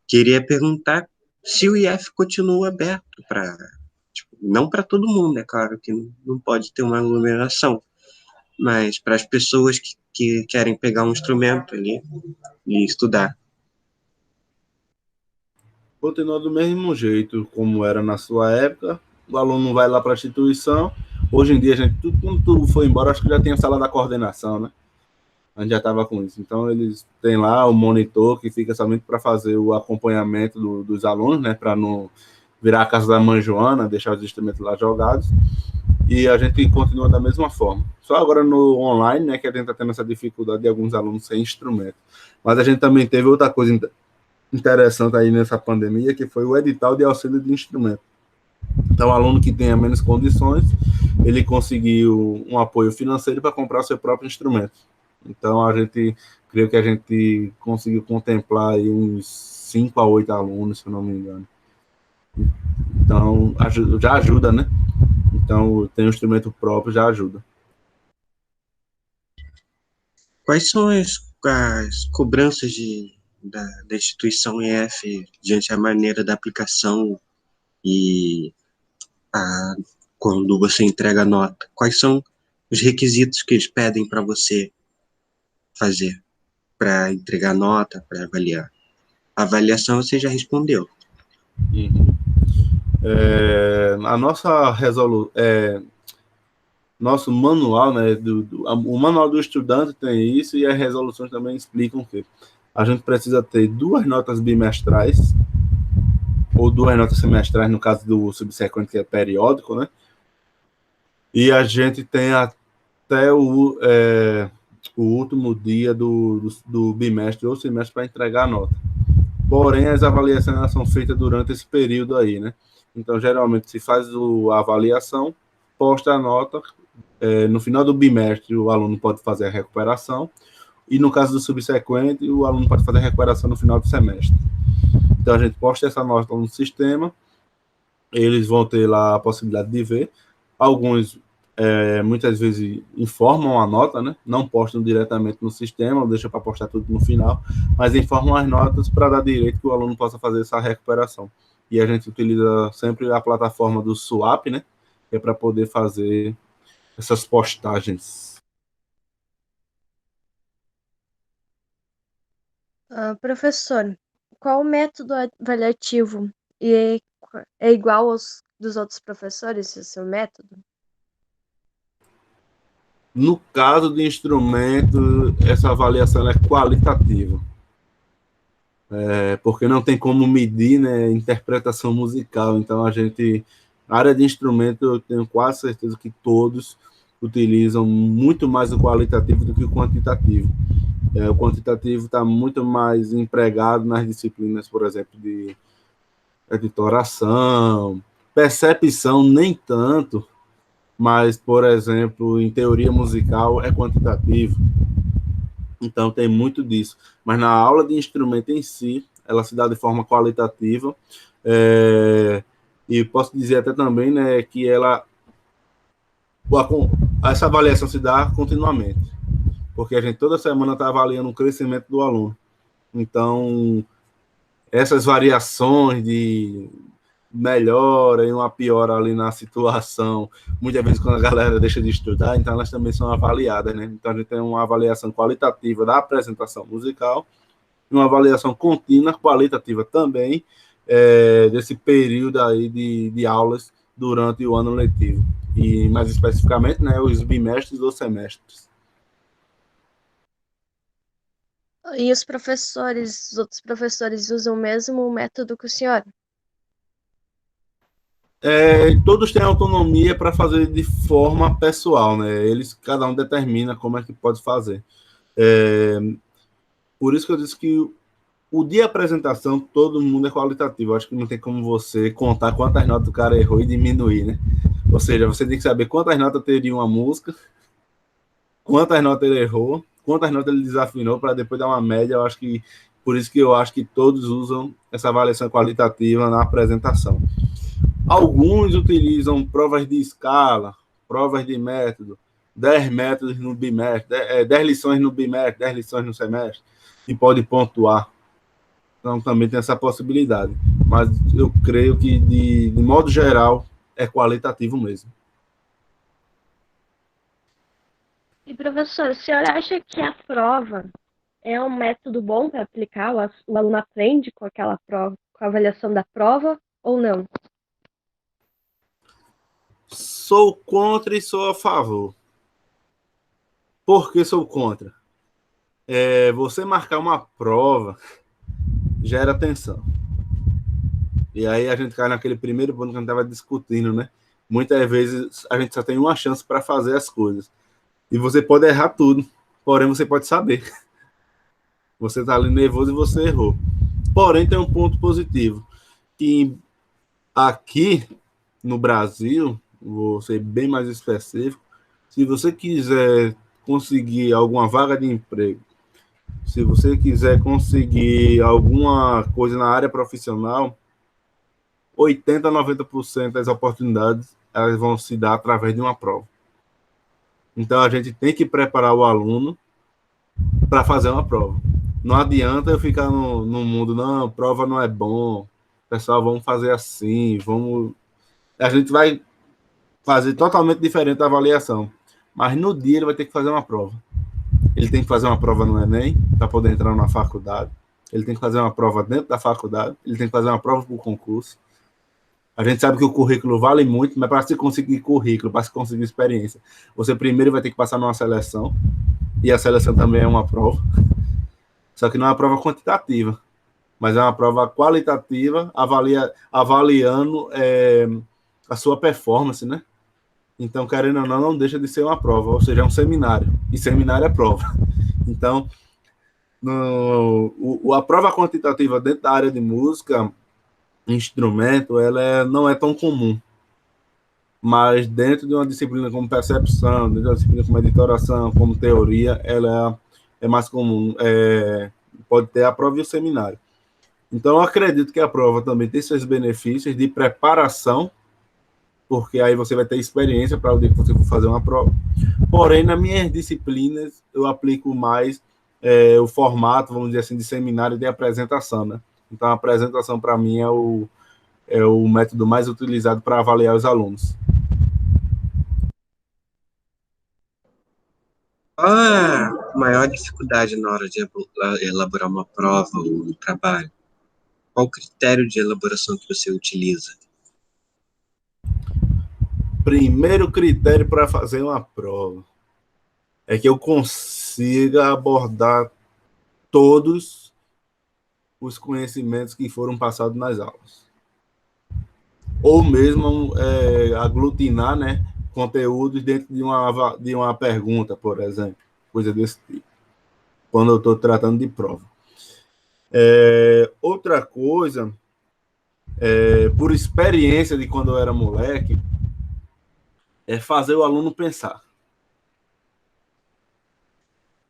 queria perguntar se o IF continua aberto para, tipo, não para todo mundo, é claro que não pode ter uma aglomeração, mas para as pessoas que querem pegar um instrumento ali e estudar. Continua do mesmo jeito como era na sua época, o aluno vai lá para a instituição, hoje em dia, quando tudo foi embora, acho que já tem a sala da coordenação, né? A gente já estava com isso. Então, eles têm lá o monitor que fica somente para fazer o acompanhamento dos alunos, né? Para não virar a casa da mãe Joana, deixar os instrumentos lá jogados. E a gente continua da mesma forma. Só agora no online, né? Que a gente está tendo essa dificuldade de alguns alunos sem instrumento. Mas a gente também teve outra coisa interessante aí nessa pandemia, que foi o edital de auxílio de instrumento. Então, o aluno que tenha menos condições, ele conseguiu um apoio financeiro para comprar o seu próprio instrumento. Então, creio que a gente conseguiu contemplar aí uns 5 a 8 alunos, se eu não me engano. Então, já ajuda, né? Então, ter um instrumento próprio já ajuda. Quais são as cobranças da instituição EF diante a maneira da aplicação e a, quando você entrega a nota? Quais são os requisitos que eles pedem para você fazer para entregar a nota, para avaliar? A avaliação você já respondeu. Uhum. A nossa nosso manual, né, o manual do estudante tem isso e as resoluções também explicam que a gente precisa ter 2 notas bimestrais ou 2 notas semestrais no caso do subsequente que é periódico, né? E a gente tem até o último dia do bimestre ou semestre para entregar a nota. Porém, as avaliações são feitas durante esse período aí, né? Então, geralmente, se faz a avaliação, posta a nota, no final do bimestre, o aluno pode fazer a recuperação, e no caso do subsequente, o aluno pode fazer a recuperação no final do semestre. Então, a gente posta essa nota no sistema, eles vão ter lá a possibilidade de ver. Alguns, muitas vezes, informam a nota, né? Não postam diretamente no sistema, deixam para postar tudo no final, mas informam as notas para dar direito que o aluno possa fazer essa recuperação. E a gente utiliza sempre a plataforma do Swap, né? Que é para poder fazer essas postagens. Professor, qual o método avaliativo? E é igual aos dos outros professores, o seu método? No caso de instrumento, essa avaliação é qualitativa. Porque não tem como medir, né, interpretação musical. Então, a área de instrumento, eu tenho quase certeza que todos utilizam muito mais o qualitativo do que o quantitativo. O quantitativo está muito mais empregado nas disciplinas, por exemplo, de editoração, percepção, nem tanto, mas, por exemplo, em teoria musical é quantitativo. Então, tem muito disso. Mas na aula de instrumento em si, ela se dá de forma qualitativa. E posso dizer até também, né, que essa avaliação se dá continuamente. Porque a gente toda semana está avaliando o crescimento do aluno. Então, essas variações de melhora e uma piora ali na situação, muitas vezes quando a galera deixa de estudar, então elas também são avaliadas, né? Então a gente tem uma avaliação qualitativa da apresentação musical, uma avaliação contínua, qualitativa também, desse período aí de aulas durante o ano letivo. E mais especificamente, né, os bimestres ou semestres. E os outros professores usam o mesmo método que o senhor? Todos têm autonomia para fazer de forma pessoal, né? Cada um determina como é que pode fazer. Por isso que eu disse que o dia de apresentação, todo mundo é qualitativo. Eu acho que não tem como você contar quantas notas o cara errou e diminuir, né? Ou seja, você tem que saber quantas notas teria uma música, quantas notas ele errou, quantas notas ele desafinou, para depois dar uma média. Eu acho que por isso que eu acho que todos usam essa avaliação qualitativa na apresentação. Alguns utilizam provas de escala, provas de método, 10 métodos no bimestre, 10 lições no bimestre, 10 lições no semestre, e pode pontuar. Então, também tem essa possibilidade. Mas eu creio que, de modo geral, é qualitativo mesmo. E, professor, o senhor acha que a prova é um método bom para aplicar? O aluno aprende com aquela prova, com a avaliação da prova ou não? Sou contra e sou a favor. Por que sou contra? Você marcar uma prova gera tensão. E aí a gente cai naquele primeiro ponto que a gente estava discutindo, né? Muitas vezes a gente só tem uma chance para fazer as coisas. E você pode errar tudo, porém você pode saber. Você está ali nervoso e você errou. Porém, tem um ponto positivo, que aqui no Brasil, vou ser bem mais específico, se você quiser conseguir alguma vaga de emprego, se você quiser conseguir alguma coisa na área profissional, 80 a 90% das oportunidades elas vão se dar através de uma prova. Então, a gente tem que preparar o aluno para fazer uma prova. Não adianta eu ficar no mundo, não, prova não é bom, pessoal, vamos fazer assim, vamos... A gente vai fazer totalmente diferente da avaliação. Mas no dia ele vai ter que fazer uma prova. Ele tem que fazer uma prova no Enem para poder entrar na faculdade. Ele tem que fazer uma prova dentro da faculdade. Ele tem que fazer uma prova para o concurso. A gente sabe que o currículo vale muito, mas para se conseguir currículo, para se conseguir experiência, você primeiro vai ter que passar numa seleção. E a seleção também é uma prova. Só que não é uma prova quantitativa, mas é uma prova qualitativa, avaliando a sua performance, né? Então, querendo ou não deixa de ser uma prova, ou seja, é um seminário. E seminário é prova. Então, a prova quantitativa dentro da área de música, instrumento, ela não é tão comum. Mas dentro de uma disciplina como percepção, dentro de uma disciplina como editoração, como teoria, ela é mais comum. Pode ter a prova e o seminário. Então, eu acredito que a prova também tem seus benefícios de preparação, porque aí você vai ter experiência para o dia que você for fazer uma prova. Porém, nas minhas disciplinas, eu aplico mais o formato, vamos dizer assim, de seminário de apresentação, né? Então, a apresentação, para mim, é o método mais utilizado para avaliar os alunos. Qual a maior dificuldade na hora de elaborar uma prova ou um trabalho? Qual o critério de elaboração que você utiliza? Primeiro critério para fazer uma prova é que eu consiga abordar todos os conhecimentos que foram passados nas aulas. Ou mesmo aglutinar, né, conteúdos dentro de uma pergunta, por exemplo, coisa desse tipo, quando eu estou tratando de prova. Outra coisa, por experiência de quando eu era moleque, é fazer o aluno pensar.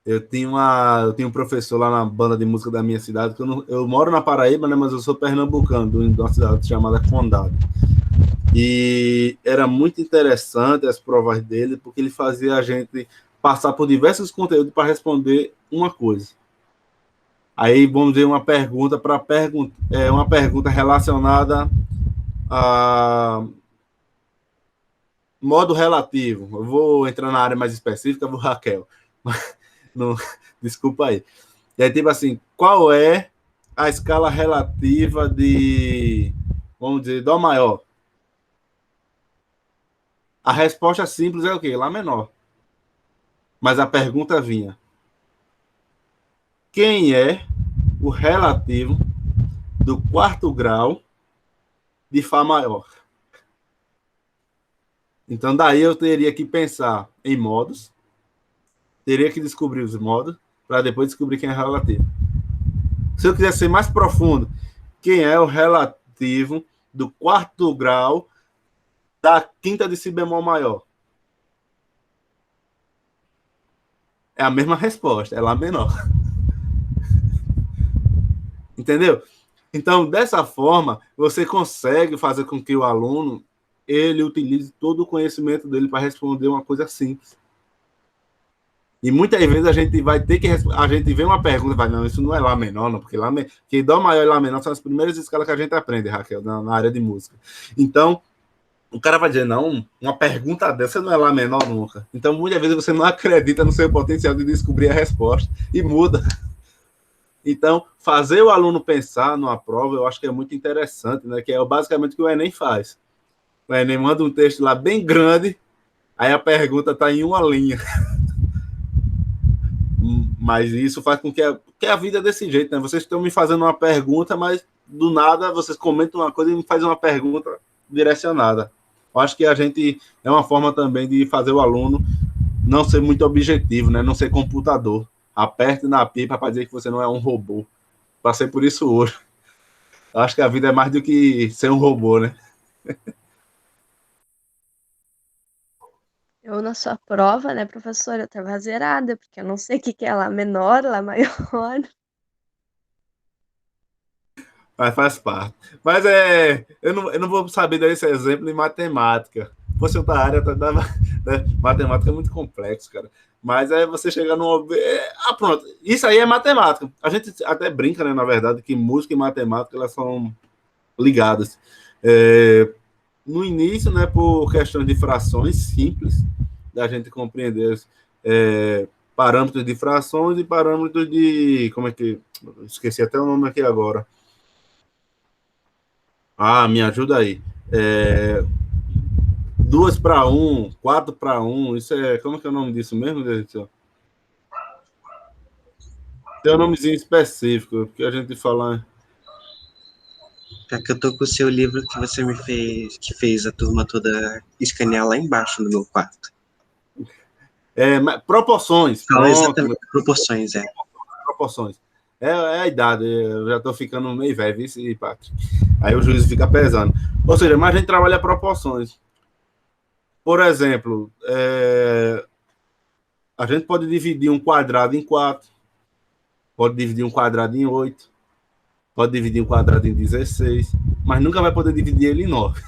Eu tinha um professor lá na banda de música da minha cidade, que eu moro na Paraíba, né, mas eu sou pernambucano, de uma cidade chamada Condado. E era muito interessante as provas dele, porque ele fazia a gente passar por diversos conteúdos para responder uma coisa. Aí vamos ver uma pergunta uma pergunta relacionada a modo relativo. Eu vou entrar na área mais específica, vou Raquel. Não, desculpa aí. E aí, tipo assim, qual é a escala relativa de, vamos dizer, Dó maior? A resposta simples é o quê? Lá menor. Mas a pergunta vinha: quem é o relativo do quarto grau de Fá maior? Então, daí eu teria que pensar em modos, teria que descobrir os modos, para depois descobrir quem é relativo. Se eu quiser ser mais profundo, quem é o relativo do quarto grau da quinta de Si bemol maior? É a mesma resposta, é Lá menor. Entendeu? Então, dessa forma, você consegue fazer com que o aluno ele utilize todo o conhecimento dele para responder uma coisa simples. E muitas vezes a gente vai ter que a gente vê uma pergunta e vai, não, isso não é Lá menor, não, porque que Dó maior e Lá menor são as primeiras escalas que a gente aprende, Raquel, na área de música. Então, o cara vai dizer, não, uma pergunta dessa não é Lá menor nunca. Então, muitas vezes você não acredita no seu potencial de descobrir a resposta e muda. Então, fazer o aluno pensar numa prova, eu acho que é muito interessante, né? Que é basicamente o que o Enem faz. O Enem manda um texto lá bem grande, aí a pergunta está em uma linha. Mas isso faz com que a vida é desse jeito, né? Vocês estão me fazendo uma pergunta, mas do nada vocês comentam uma coisa e me fazem uma pergunta direcionada. Eu acho que a gente é uma forma também de fazer o aluno não ser muito objetivo, né? Não ser computador. Aperte na pipa para dizer que você não é um robô. Passei por isso hoje. Eu acho que a vida é mais do que ser um robô, né? Eu, na sua prova, né, professora, eu tava zerada, porque eu não sei o que é Lá menor, Lá maior. Mas faz parte. Mas eu não vou saber dar esse exemplo em matemática. Se fosse outra área, né? Matemática é muito complexo, cara. Mas é você chegar num... pronto. Isso aí é matemática. A gente até brinca, né, na verdade, que música e matemática, elas são ligadas. No início, né, por questões de frações simples, da gente compreender parâmetros de frações e parâmetros de... Como é que... Esqueci até o nome aqui agora. Me ajuda aí. 2 para 1, 4 para 1, isso é... Como é que é o nome disso mesmo, Deus do céu? Tem um nomezinho específico, que a gente fala... É que eu tô com o seu livro que você me fez, que fez a turma toda escanear lá embaixo no meu quarto. Proporções. Fala exatamente, proporções, Proporções. É a idade, eu já tô ficando meio velho, isso, Patrick. Aí o juízo fica pesando. Ou seja, mas a gente trabalha proporções. Por exemplo, a gente pode dividir um quadrado em 4, pode dividir um quadrado em 8, pode dividir um quadrado em 16, mas nunca vai poder dividir ele em 9.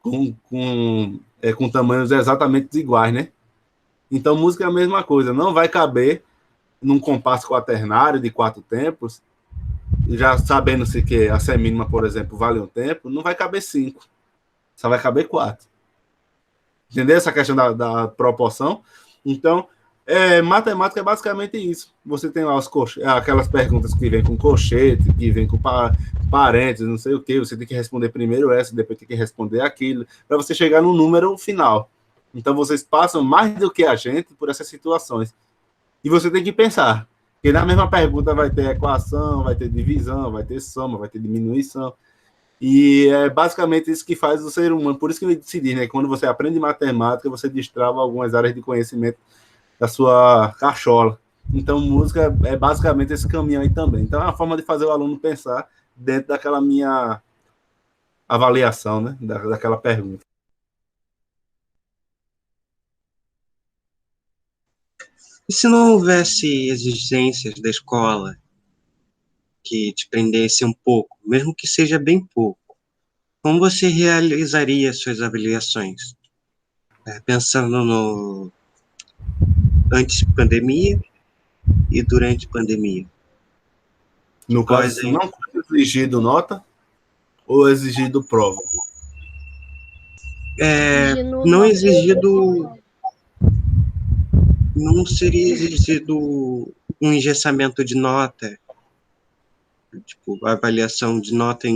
Com tamanhos exatamente iguais, né? Então, música é a mesma coisa. Não vai caber num compasso quaternário de 4 tempos, já sabendo-se que a semínima, por exemplo, vale um tempo, não vai caber 5. Só vai caber 4. Entendeu essa questão da proporção? Então, matemática é basicamente isso. Você tem lá aquelas perguntas que vem com colchete, que vem com parênteses, não sei o quê. Você tem que responder primeiro essa, depois tem que responder aquilo, para você chegar no número final. Então, vocês passam mais do que a gente por essas situações. E você tem que pensar. Porque na mesma pergunta vai ter equação, vai ter divisão, vai ter soma, vai ter diminuição. E é basicamente isso que faz o ser humano. Por isso que se diz, né? Quando você aprende matemática, você destrava algumas áreas de conhecimento da sua cachola. Então, música é basicamente esse caminho aí também. Então, é uma forma de fazer o aluno pensar dentro daquela minha avaliação, né? Daquela pergunta. E se não houvesse exigências da escola que te prendesse um pouco, mesmo que seja bem pouco, como você realizaria suas avaliações? Pensando no antes de pandemia e durante pandemia. No caso, não exigido nota ou exigido prova? Não exigido... Não seria exigido um engessamento de nota, tipo, a avaliação de nota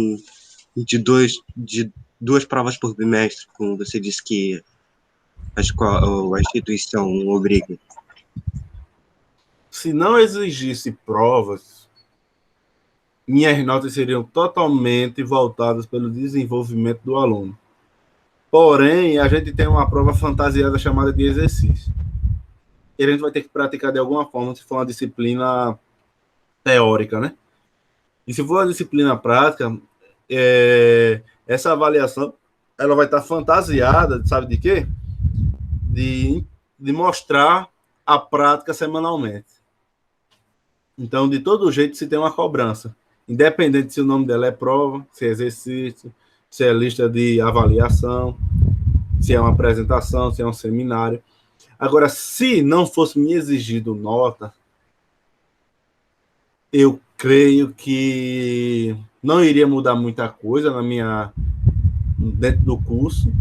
de duas provas por bimestre, como você disse que a instituição obriga. Se não exigisse provas, minhas notas seriam totalmente voltadas pelo desenvolvimento do aluno. Porém, a gente tem uma prova fantasiada chamada de exercício. E a gente vai ter que praticar de alguma forma, se for uma disciplina teórica, né? E se for uma disciplina prática, essa avaliação ela vai estar fantasiada, sabe de quê? De mostrar a prática semanalmente. Então, de todo jeito, se tem uma cobrança. Independente se o nome dela é prova, se é exercício, se é lista de avaliação, se é uma apresentação, se é um seminário. Agora, se não fosse me exigido nota, eu creio que não iria mudar muita coisa dentro do curso,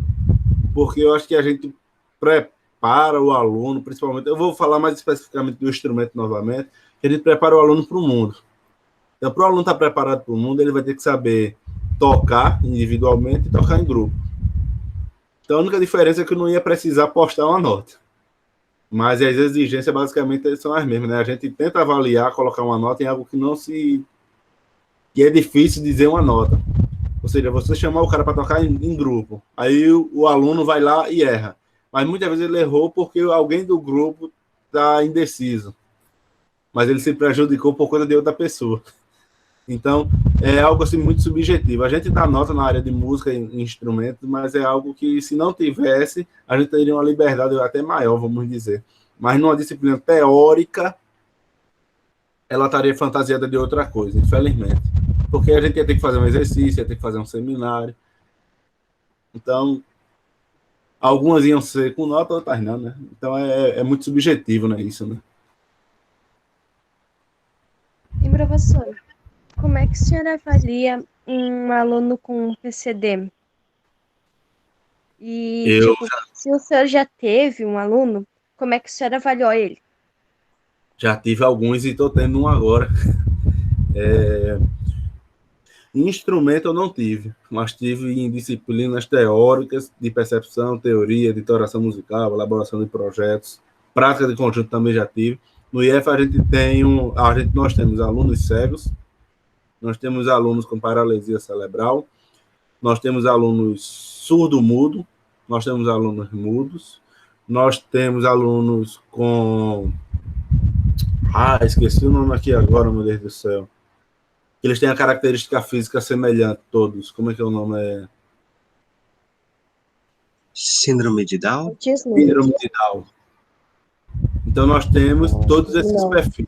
porque eu acho que a gente prepara o aluno, principalmente, eu vou falar mais especificamente do instrumento novamente, que a gente prepara o aluno para o mundo. Então, para o aluno estar preparado para o mundo, ele vai ter que saber tocar individualmente e tocar em grupo. Então, a única diferença é que eu não ia precisar postar uma nota. Mas as exigências, basicamente, são as mesmas, né? A gente tenta avaliar, colocar uma nota em algo que é difícil dizer uma nota. Ou seja, você chamar o cara para tocar em grupo, aí o aluno vai lá e erra. Mas muitas vezes ele errou porque alguém do grupo está indeciso. Mas ele se prejudicou por conta de outra pessoa. Então, é algo assim muito subjetivo. A gente dá nota na área de música e instrumentos, mas é algo que, se não tivesse, a gente teria uma liberdade até maior, vamos dizer. Mas numa disciplina teórica, ela estaria fantasiada de outra coisa, infelizmente. Porque a gente ia ter que fazer um exercício, ia ter que fazer um seminário. Então, Algumas iam ser com nota, outras não, né? Então é muito subjetivo, né, isso, né? E professor, como é que o senhor avalia um aluno com PCD? E, Eu tipo, se o senhor já teve um aluno, como é que o senhor avaliou ele? já tive alguns e estou tendo um agora. Instrumento eu não tive, mas tive em disciplinas teóricas de percepção, teoria, editoração musical, elaboração de projetos, prática de conjunto também já tive. No IF nós temos alunos cegos, nós temos alunos com paralisia cerebral, nós temos alunos surdo-mudo, nós temos alunos mudos, nós temos alunos com... esqueci o nome aqui agora, meu Deus do céu. Eles têm a característica física semelhante, todos. Como é que é o nome? Síndrome de Down? Autismo? Síndrome de Down. Então, nós temos todos esses perfis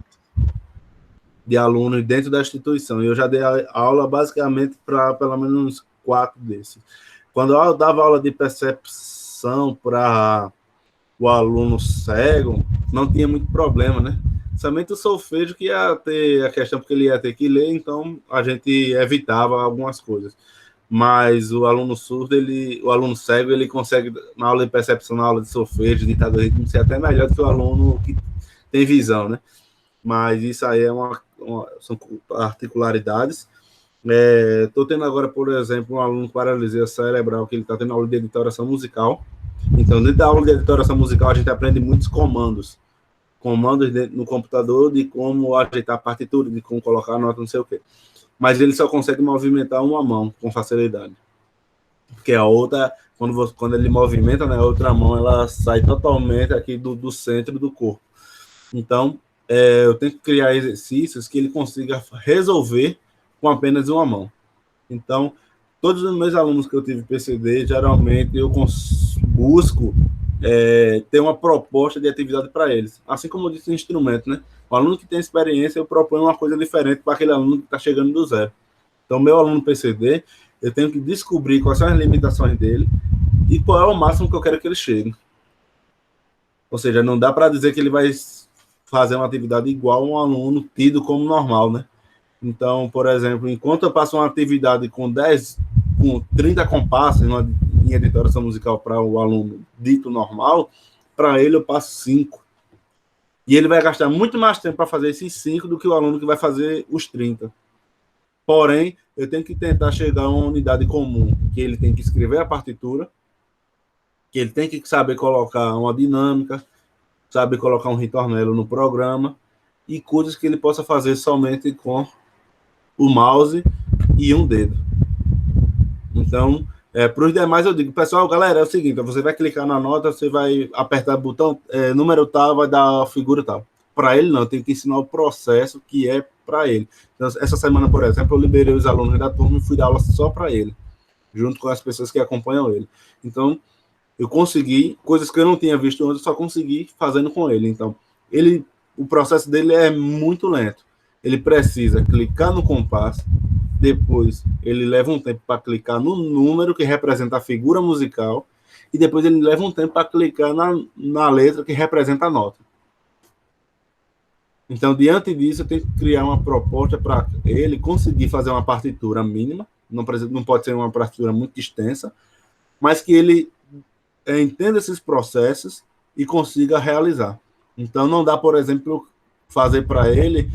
de alunos dentro da instituição. E eu já dei aula basicamente para pelo menos uns 4 desses. Quando eu dava aula de percepção para o aluno cego, não tinha muito problema, né? Somente o solfejo que ia ter a questão, porque ele ia ter que ler, então a gente evitava algumas coisas. Mas o aluno surdo, o aluno cego, ele consegue, na aula de percepção, na aula de solfejo, ditado ritmo, ser até melhor do que o aluno que tem visão, né? Mas isso aí são particularidades. Estou tendo agora, por exemplo, um aluno com paralisia cerebral, que ele está tendo aula de editoração musical. Então, dentro da aula de editoração musical, a gente aprende muitos comandos no computador de como ajeitar a partitura, de como colocar a nota, não sei o quê. Mas ele só consegue movimentar uma mão com facilidade. Porque a outra, quando ele movimenta, né, a outra mão, ela sai totalmente aqui do centro do corpo. Então, eu tenho que criar exercícios que ele consiga resolver com apenas uma mão. Então, todos os meus alunos que eu tive PCD, geralmente eu busco ter uma proposta de atividade para eles. Assim como eu disse no instrumento, né? O aluno que tem experiência, eu proponho uma coisa diferente para aquele aluno que está chegando do zero. Então, meu aluno PCD, eu tenho que descobrir quais são as limitações dele e qual é o máximo que eu quero que ele chegue. Ou seja, não dá para dizer que ele vai fazer uma atividade igual a um aluno tido como normal, né? Então, por exemplo, enquanto eu passo uma atividade com 30 compassos em editoração musical para o aluno dito normal, para ele eu passo 5. E ele vai gastar muito mais tempo para fazer esses 5 do que o aluno que vai fazer os 30. Porém, eu tenho que tentar chegar a uma unidade comum, que ele tem que escrever a partitura, que ele tem que saber colocar uma dinâmica, saber colocar um ritornelo no programa, e coisas que ele possa fazer somente com o mouse e um dedo. Então, para os demais eu digo, pessoal, galera, é o seguinte, você vai clicar na nota, você vai apertar o botão, número tal, vai dar a figura tal. Para ele não, tem que ensinar o processo que é para ele. Então, essa semana, por exemplo, eu liberei os alunos da turma e fui dar aula só para ele, junto com as pessoas que acompanham ele. Então, eu consegui, coisas que eu não tinha visto antes, eu só consegui fazendo com ele. Então, o processo dele é muito lento. Ele precisa clicar no compasso, depois ele leva um tempo para clicar no número que representa a figura musical, e depois ele leva um tempo para clicar na letra que representa a nota. Então, diante disso, eu tenho que criar uma proposta para ele conseguir fazer uma partitura mínima, não pode ser uma partitura muito extensa, mas que ele entenda esses processos e consiga realizar. Então, não dá, por exemplo, fazer para ele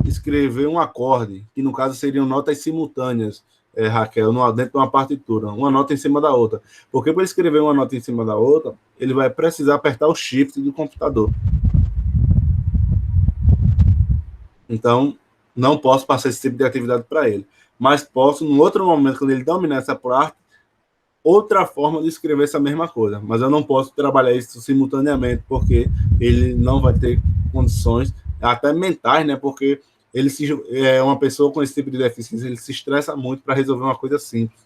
escrever um acorde, que no caso seriam notas simultâneas, Raquel, dentro de uma partitura, uma nota em cima da outra. Porque para escrever uma nota em cima da outra, ele vai precisar apertar o shift do computador. Então, não posso passar esse tipo de atividade para ele. Mas posso, num outro momento, quando ele dominar essa parte, outra forma de escrever essa mesma coisa. Mas eu não posso trabalhar isso simultaneamente, porque ele não vai ter condições, até mentais, né? Porque ele é uma pessoa com esse tipo de deficiência, ele se estressa muito para resolver uma coisa simples.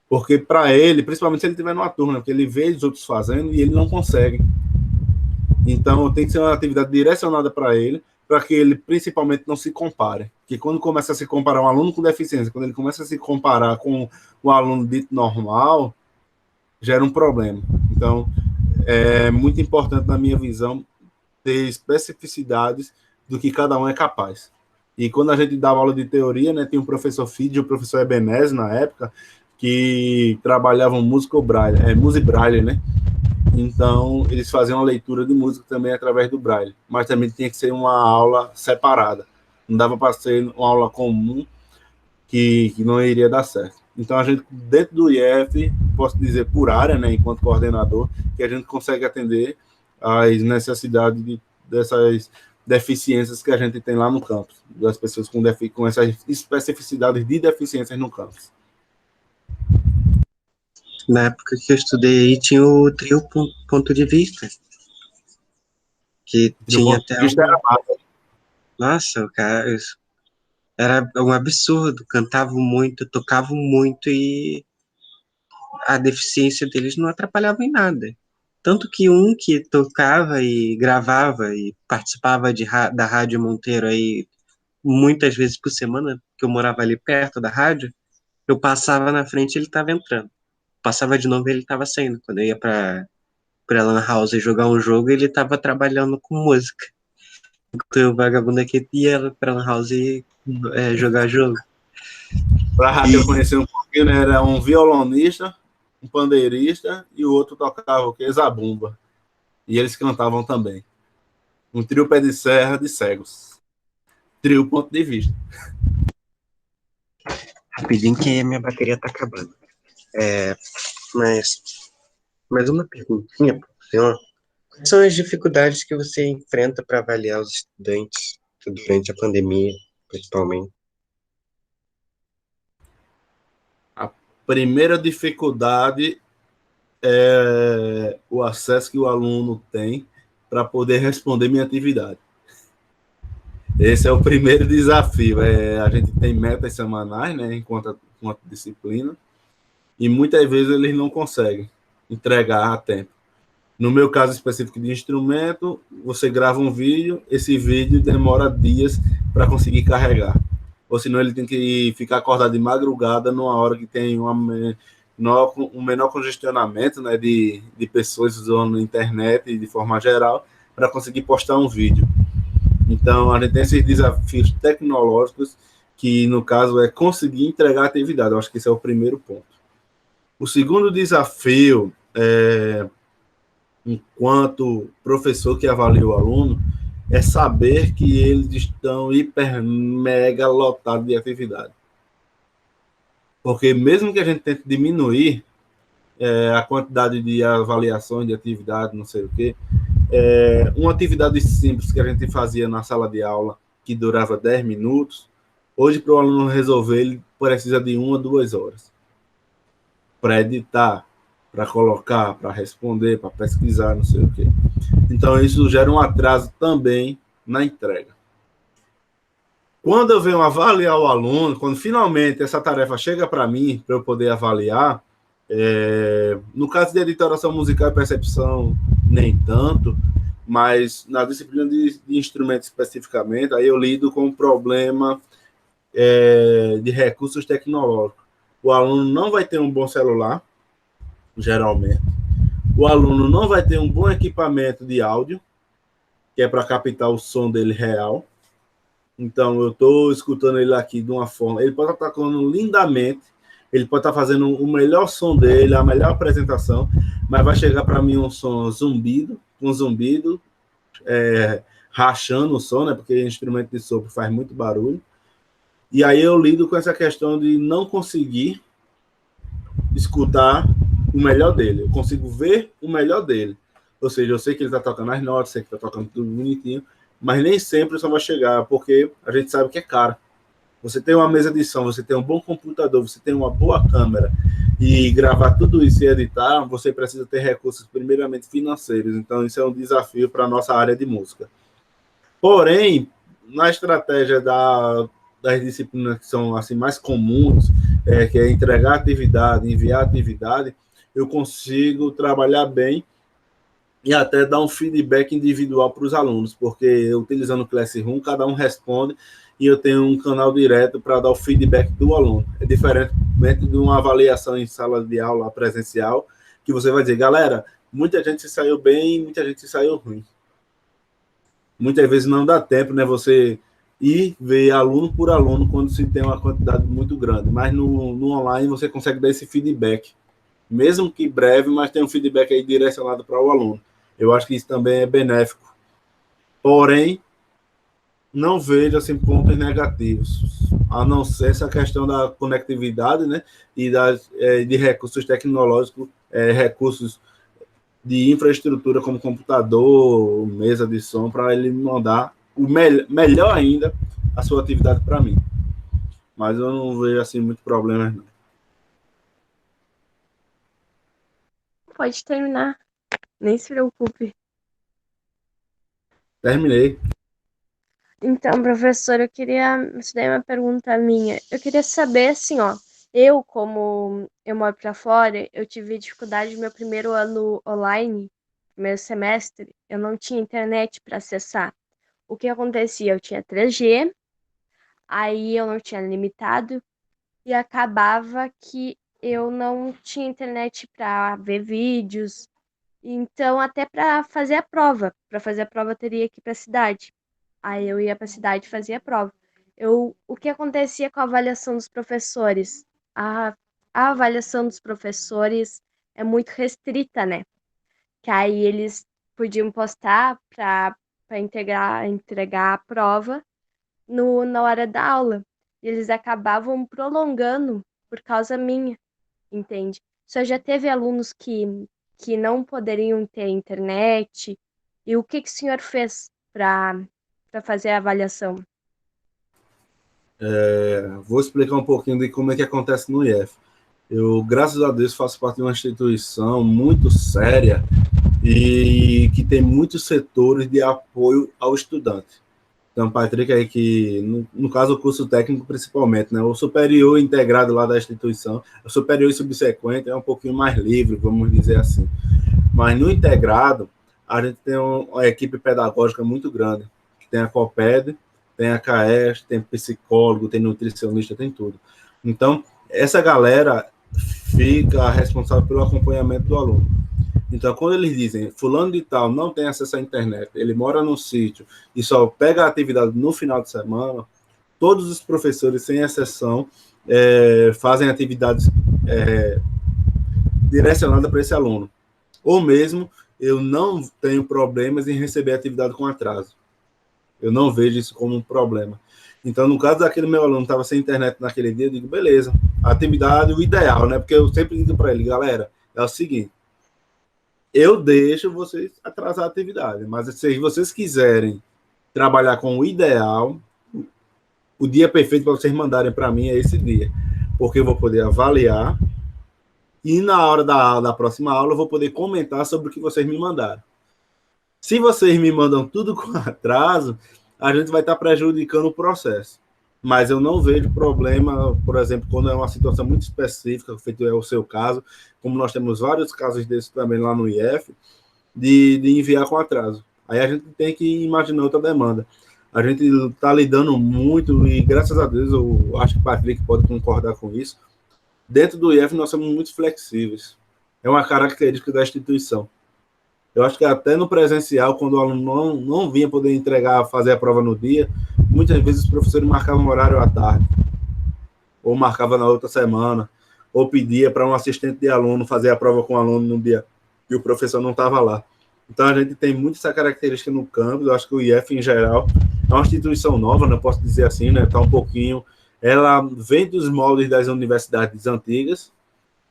Porque para ele, principalmente se ele estiver numa turma, porque ele vê os outros fazendo e ele não consegue. Então, tem que ser uma atividade direcionada para ele, para que ele principalmente não se compare. Porque quando começa a se comparar um aluno com deficiência, quando ele começa a se comparar com um aluno dito normal, gera um problema. Então, é muito importante, na minha visão, ter especificidades do que cada um é capaz. E quando a gente dava aula de teoria, né, tinha um professor Fide e o professor Ebenez, na época, que trabalhavam música braille, música braille, né? Então, eles faziam a leitura de música também através do braille, mas também tinha que ser uma aula separada. Não dava para ser uma aula comum que não iria dar certo. Então, a gente, dentro do IF, posso dizer por área, né, enquanto coordenador, que a gente consegue atender às necessidades dessas deficiências que a gente tem lá no campus, das pessoas com essas especificidades de deficiências no campus. Na época que eu estudei, tinha o trio Ponto de Vista, que tinha até Nossa, cara, era um absurdo, cantavam muito, tocavam muito e a deficiência deles não atrapalhava em nada. Tanto que um que tocava e gravava e participava da Rádio Monteiro aí muitas vezes por semana, que eu morava ali perto da rádio, eu passava na frente e ele estava entrando. Passava de novo e ele estava saindo. Quando eu ia para Lan House jogar um jogo, ele estava trabalhando com música. Enquanto o vagabundo aqui ia para Lan House jogar jogo. Para rádio eu conheci um pouquinho, né? Era um violonista, um pandeirista e o outro tocava o quê? Zabumba. E eles cantavam também. Um trio pé de serra de cegos. Trio Ponto de Vista. Rapidinho que a minha bateria tá acabando. Mas mais uma perguntinha para o senhor. Quais são as dificuldades que você enfrenta para avaliar os estudantes durante a pandemia, principalmente? A primeira dificuldade é o acesso que o aluno tem para poder responder minha atividade. Esse é o primeiro desafio. A gente tem metas semanais, né, enquanto disciplina, e muitas vezes eles não conseguem entregar a tempo. No meu caso específico de instrumento, você grava um vídeo, esse vídeo demora dias para conseguir carregar. Ou senão ele tem que ficar acordado de madrugada numa hora que tem um menor congestionamento, né, de pessoas usando a internet de forma geral para conseguir postar um vídeo. Então, a gente tem esses desafios tecnológicos que, no caso, é conseguir entregar a atividade. Eu acho que esse é o primeiro ponto. O segundo desafio, enquanto professor que avalia o aluno, é saber que eles estão hiper, mega lotados de atividade. Porque mesmo que a gente tente diminuir a quantidade de avaliações de atividade, não sei o quê, uma atividade simples que a gente fazia na sala de aula, que durava 10 minutos, hoje, para o aluno resolver, ele precisa de 1 a 2 horas. Para editar, para colocar, para responder, para pesquisar, não sei o quê. Então, isso gera um atraso também na entrega. Quando eu venho avaliar o aluno, quando finalmente essa tarefa chega para mim, para eu poder avaliar, no caso de editoração musical e percepção, nem tanto, mas na disciplina de instrumento especificamente, aí eu lido com um problema de recursos tecnológicos. O aluno não vai ter um bom celular, geralmente. O aluno não vai ter um bom equipamento de áudio, que é para captar o som dele real. Então, eu estou escutando ele aqui de uma forma... Ele pode estar tocando lindamente, ele pode estar fazendo o melhor som dele, a melhor apresentação, mas vai chegar para mim um som zumbido, rachando o som, né? Porque instrumento de sopro faz muito barulho. E aí eu lido com essa questão de não conseguir escutar o melhor dele. Eu consigo ver o melhor dele. Ou seja, eu sei que ele está tocando as notas, sei que está tocando tudo bonitinho, mas nem sempre só vai chegar, porque a gente sabe que é caro. Você tem uma mesa de som, você tem um bom computador, você tem uma boa câmera, e gravar tudo isso e editar, você precisa ter recursos, primeiramente, financeiros. Então, isso é um desafio para a nossa área de música. Porém, na estratégia das disciplinas que são assim, mais comuns, que é entregar atividade, enviar atividade, eu consigo trabalhar bem e até dar um feedback individual para os alunos, porque utilizando o Classroom, cada um responde e eu tenho um canal direto para dar o feedback do aluno. É diferente de uma avaliação em sala de aula presencial, que você vai dizer, galera, muita gente se saiu bem e muita gente se saiu ruim. Muitas vezes não dá tempo, né, você ir ver aluno por aluno quando se tem uma quantidade muito grande, mas no online você consegue dar esse feedback, mesmo que breve, mas tem um feedback aí direcionado para o aluno. Eu acho que isso também é benéfico. Porém, não vejo assim, pontos negativos, a não ser essa questão da conectividade, né, e de recursos tecnológicos, recursos de infraestrutura como computador, mesa de som, para ele mandar o melhor ainda a sua atividade para mim. Mas eu não vejo assim muito problema, não. Pode terminar, nem se preocupe. Terminei. Então, professor, isso daí é uma pergunta minha. Eu queria saber, assim, ó, eu, como eu moro pra fora, eu tive dificuldade no meu primeiro ano online, primeiro semestre, eu não tinha internet para acessar. O que acontecia? Eu tinha 3G, aí eu não tinha limitado, e acabava que eu não tinha internet para ver vídeos. Então, até para fazer a prova eu teria que ir para a cidade. Aí eu ia para a cidade e fazia a prova. O que acontecia com a avaliação dos professores? A avaliação dos professores é muito restrita, né? Que aí eles podiam postar para entregar a prova na hora da aula. E eles acabavam prolongando por causa minha, entende? Só já teve alunos que não poderiam ter internet. E o que o senhor fez para fazer a avaliação? Vou explicar um pouquinho de como é que acontece no IF. Eu, graças a Deus, faço parte de uma instituição muito séria e que tem muitos setores de apoio ao estudante. Então, Patrick, aí que, no caso, o curso técnico principalmente, né? O superior integrado lá da instituição, o superior e subsequente é um pouquinho mais livre, vamos dizer assim. Mas no integrado, a gente tem uma equipe pedagógica muito grande. Tem a COPED, tem a CAES, tem psicólogo, tem nutricionista, tem tudo. Então, essa galera fica responsável pelo acompanhamento do aluno. Então, quando eles dizem, fulano de tal não tem acesso à internet, ele mora num sítio e só pega a atividade no final de semana, todos os professores, sem exceção, fazem atividades direcionadas para esse aluno. Ou mesmo, eu não tenho problemas em receber atividade com atraso. Eu não vejo isso como um problema. Então, no caso daquele meu aluno que estava sem internet naquele dia, eu digo, beleza, a atividade, o ideal, né? Porque eu sempre digo para ele, galera, é o seguinte, eu deixo vocês atrasar a atividade, mas se vocês quiserem trabalhar com o ideal, o dia perfeito para vocês mandarem para mim é esse dia, porque eu vou poder avaliar e na hora da próxima aula eu vou poder comentar sobre o que vocês me mandaram. Se vocês me mandam tudo com atraso, a gente vai estar prejudicando o processo. Mas eu não vejo problema, por exemplo, quando é uma situação muito específica, feito é o seu caso, como nós temos vários casos desses também lá no IF, de enviar com atraso. Aí a gente tem que imaginar outra demanda. A gente está lidando muito, e graças a Deus, eu acho que o Patrick pode concordar com isso, dentro do IF nós somos muito flexíveis. É uma característica da instituição. Eu acho que até no presencial, quando o aluno não vinha poder fazer a prova no dia, muitas vezes os professores marcavam um horário à tarde, ou marcava na outra semana, ou pedia para um assistente de aluno fazer a prova com o aluno no dia que o professor não estava lá. Então, a gente tem muito essa característica no campus. Eu acho que o IF, em geral, é uma instituição nova, não posso dizer assim, né? Está um pouquinho... Ela vem dos moldes das universidades antigas,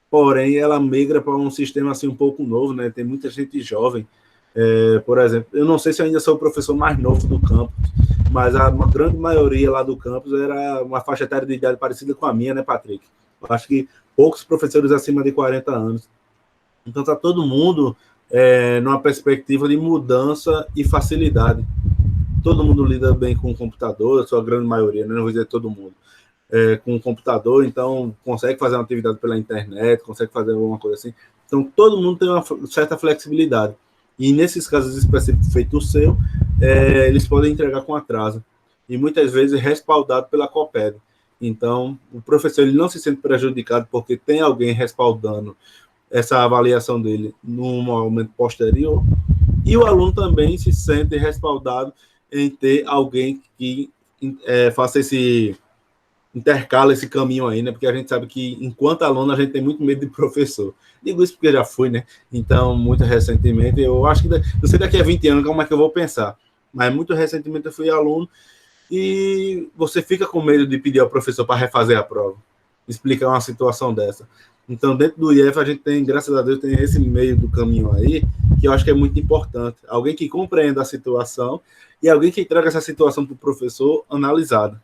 porém ela migra para um sistema assim um pouco novo, né? Tem muita gente jovem, por exemplo, eu não sei se eu ainda sou o professor mais novo do campus, mas a grande maioria lá do campus era uma faixa etária de idade parecida com a minha, né, Patrick? Eu acho que poucos professores acima de 40 anos. Então está todo mundo numa perspectiva de mudança e facilidade. Todo mundo lida bem com o computador, a sua grande maioria, né? Não vou dizer todo mundo. Com o computador, então consegue fazer uma atividade pela internet, consegue fazer alguma coisa assim. Então, todo mundo tem uma certa flexibilidade. E nesses casos específicos, feito o seu, eles podem entregar com atraso. E muitas vezes respaldado pela COPED. Então, o professor ele não se sente prejudicado porque tem alguém respaldando essa avaliação dele num momento posterior, e o aluno também se sente respaldado em ter alguém que faça esse intercala esse caminho aí, né? Porque a gente sabe que, enquanto aluno, a gente tem muito medo de professor. Digo isso porque já fui, né? Então, muito recentemente, eu acho que, não sei daqui a 20 anos como é que eu vou pensar, mas muito recentemente eu fui aluno e você fica com medo de pedir ao professor para refazer a prova, explicar uma situação dessa. Então, dentro do IF, a gente tem, graças a Deus, tem esse meio do caminho aí, que eu acho que é muito importante. Alguém que compreenda a situação e alguém que traga essa situação para o professor analisada.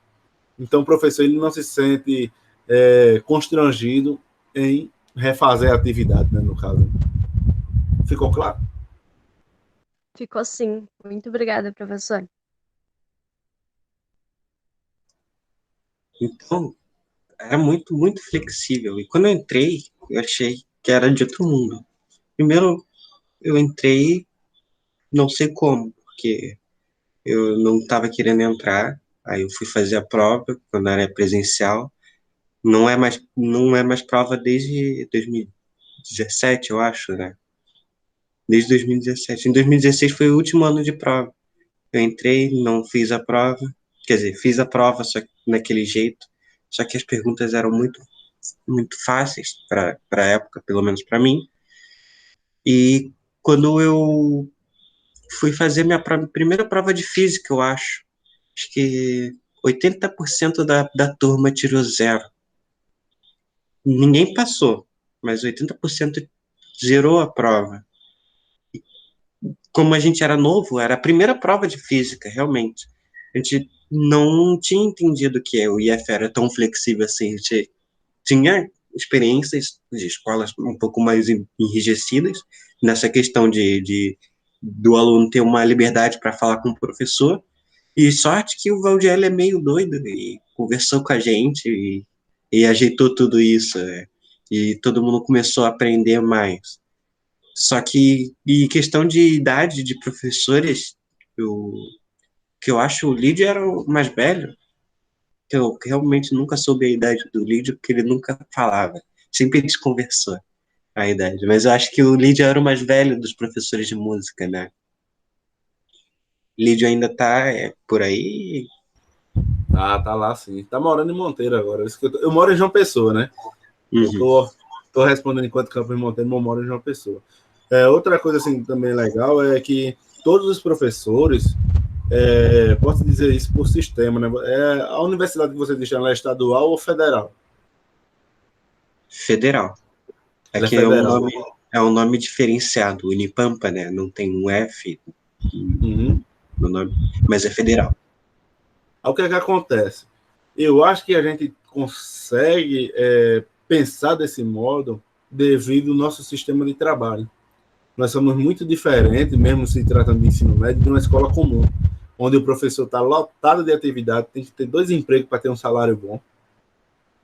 Então, o professor ele não se sente constrangido em refazer a atividade, né, no caso. Ficou claro? Ficou sim. Muito obrigada, professor. Então, era muito, muito flexível. E quando eu entrei, eu achei que era de outro mundo. Primeiro, eu entrei, não sei como, porque eu não estava querendo entrar. Aí eu fui fazer a prova, quando era presencial. Não é mais prova desde 2017, eu acho, né? Desde 2017. Em 2016 foi o último ano de prova. Eu entrei, não fiz a prova. Quer dizer, fiz a prova só que naquele jeito. Só que as perguntas eram muito, muito fáceis para a época, pelo menos para mim. E quando eu fui fazer minha primeira prova de física, eu acho que 80% da turma tirou zero. Ninguém passou, mas 80% zerou a prova. Como a gente era novo, era a primeira prova de física, realmente. A gente não tinha entendido que o IF era tão flexível assim. A gente tinha experiências de escolas um pouco mais enrijecidas nessa questão do aluno ter uma liberdade para falar com o professor. E sorte que o Valdiel é meio doido e conversou com a gente e ajeitou tudo isso. E todo mundo começou a aprender mais. Só que, em questão de idade de professores, que eu acho o Lídio era o mais velho, que eu realmente nunca soube a idade do Lídio, porque ele nunca falava, sempre desconversou a idade. Mas eu acho que o Lídio era o mais velho dos professores de música, né? Lídio ainda tá por aí. Tá lá sim. Tá morando em Monteiro agora. Eu moro em João Pessoa, né? Uhum. Eu tô respondendo enquanto campo em Monteiro, mas eu moro em João Pessoa. Outra coisa assim também legal é que todos os professores, posso dizer isso por sistema, né? A universidade que você diz, ela é estadual ou federal? Federal. Ela é Aqui federal. é um nome diferenciado, Unipampa, né? Não tem um F no nome, mas é federal. Aí o que é que acontece? Eu acho que a gente consegue pensar desse modo devido ao nosso sistema de trabalho. Nós somos muito diferentes, mesmo se tratando de ensino médio, de uma escola comum, onde o professor está lotado de atividade, tem que ter 2 empregos para ter um salário bom.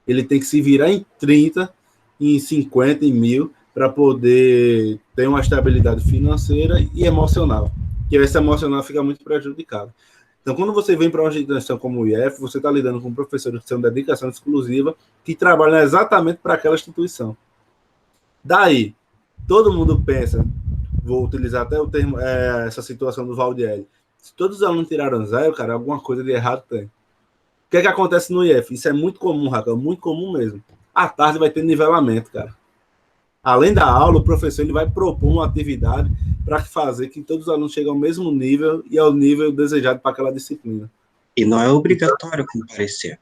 Ele tem que se virar em 30, em 50, em 1.000, para poder ter uma estabilidade financeira e emocional. Que essa emocional fica muito prejudicada. Então, quando você vem para uma instituição como o IF, você está lidando com professores que são de dedicação exclusiva, que trabalham exatamente para aquela instituição. Daí, todo mundo pensa, vou utilizar até o termo, essa situação do Valdiel. Se todos os alunos tiraram zero, cara, alguma coisa de errado tem. O que é que acontece no IF? Isso é muito comum, Raquel, muito comum mesmo. À tarde vai ter nivelamento, cara. Além da aula, o professor ele vai propor uma atividade para fazer que todos os alunos cheguem ao mesmo nível e ao nível desejado para aquela disciplina. E não é obrigatório comparecer.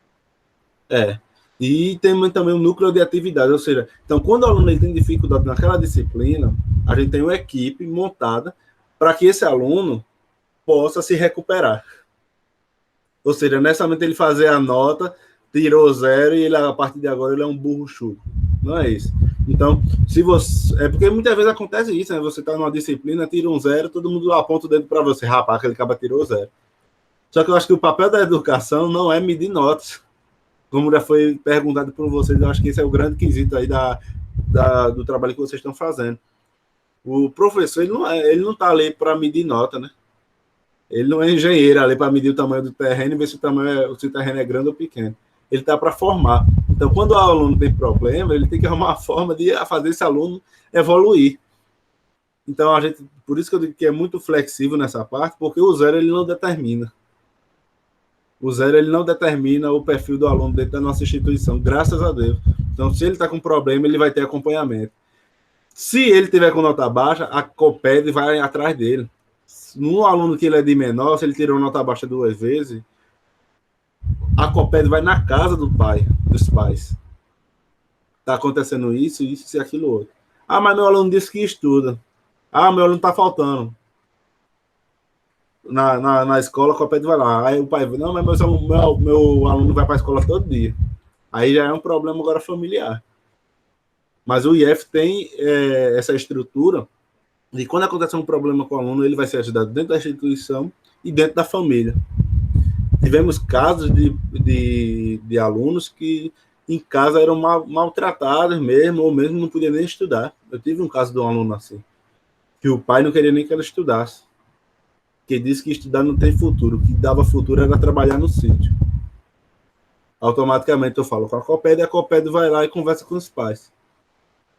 E tem também um núcleo de atividade, ou seja, então quando o aluno ele tem dificuldade naquela disciplina, a gente tem uma equipe montada para que esse aluno possa se recuperar. Ou seja, nessa momento ele fazer a nota, tirou zero e ele, a partir de agora ele é um burro chulo. Não é isso. Então, se você. Porque muitas vezes acontece isso, né? Você está numa disciplina, tira um zero, todo mundo aponta o dedo para você. Rapaz, aquele cara tirou zero. Só que eu acho que o papel da educação não é medir notas. Como já foi perguntado por vocês, eu acho que esse é o grande quesito aí do trabalho que vocês estão fazendo. O professor, ele não está ali para medir nota, né? Ele não é engenheiro ali para medir o tamanho do terreno e ver se o terreno é grande ou pequeno. Ele está para formar. Então, quando o aluno tem problema, ele tem que arrumar uma forma de fazer esse aluno evoluir. Então, por isso que eu digo que é muito flexível nessa parte, porque o zero ele não determina. O zero ele não determina o perfil do aluno dentro da nossa instituição, graças a Deus. Então, se ele está com problema, ele vai ter acompanhamento. Se ele tiver com nota baixa, a COPED vai atrás dele. No aluno que ele é de menor, se ele tirou nota baixa 2 vezes, a COPED vai na casa dos pais. Está acontecendo isso e aquilo outro. Ah, mas meu aluno disse que estuda. Ah, meu aluno está faltando. Na escola, a COPED vai lá. Aí o pai vai, não, mas meu aluno vai para a escola todo dia. Aí já é um problema agora familiar. Mas o IF tem essa estrutura de quando acontece um problema com o aluno, ele vai ser ajudado dentro da instituição e dentro da família. Tivemos casos de alunos que em casa eram maltratados mesmo, ou mesmo não podia nem estudar. Eu tive um caso de um aluno assim, que o pai não queria nem que ela estudasse, que disse que estudar não tem futuro, o que dava futuro era trabalhar no sítio. Automaticamente eu falo com a COPED vai lá e conversa com os pais.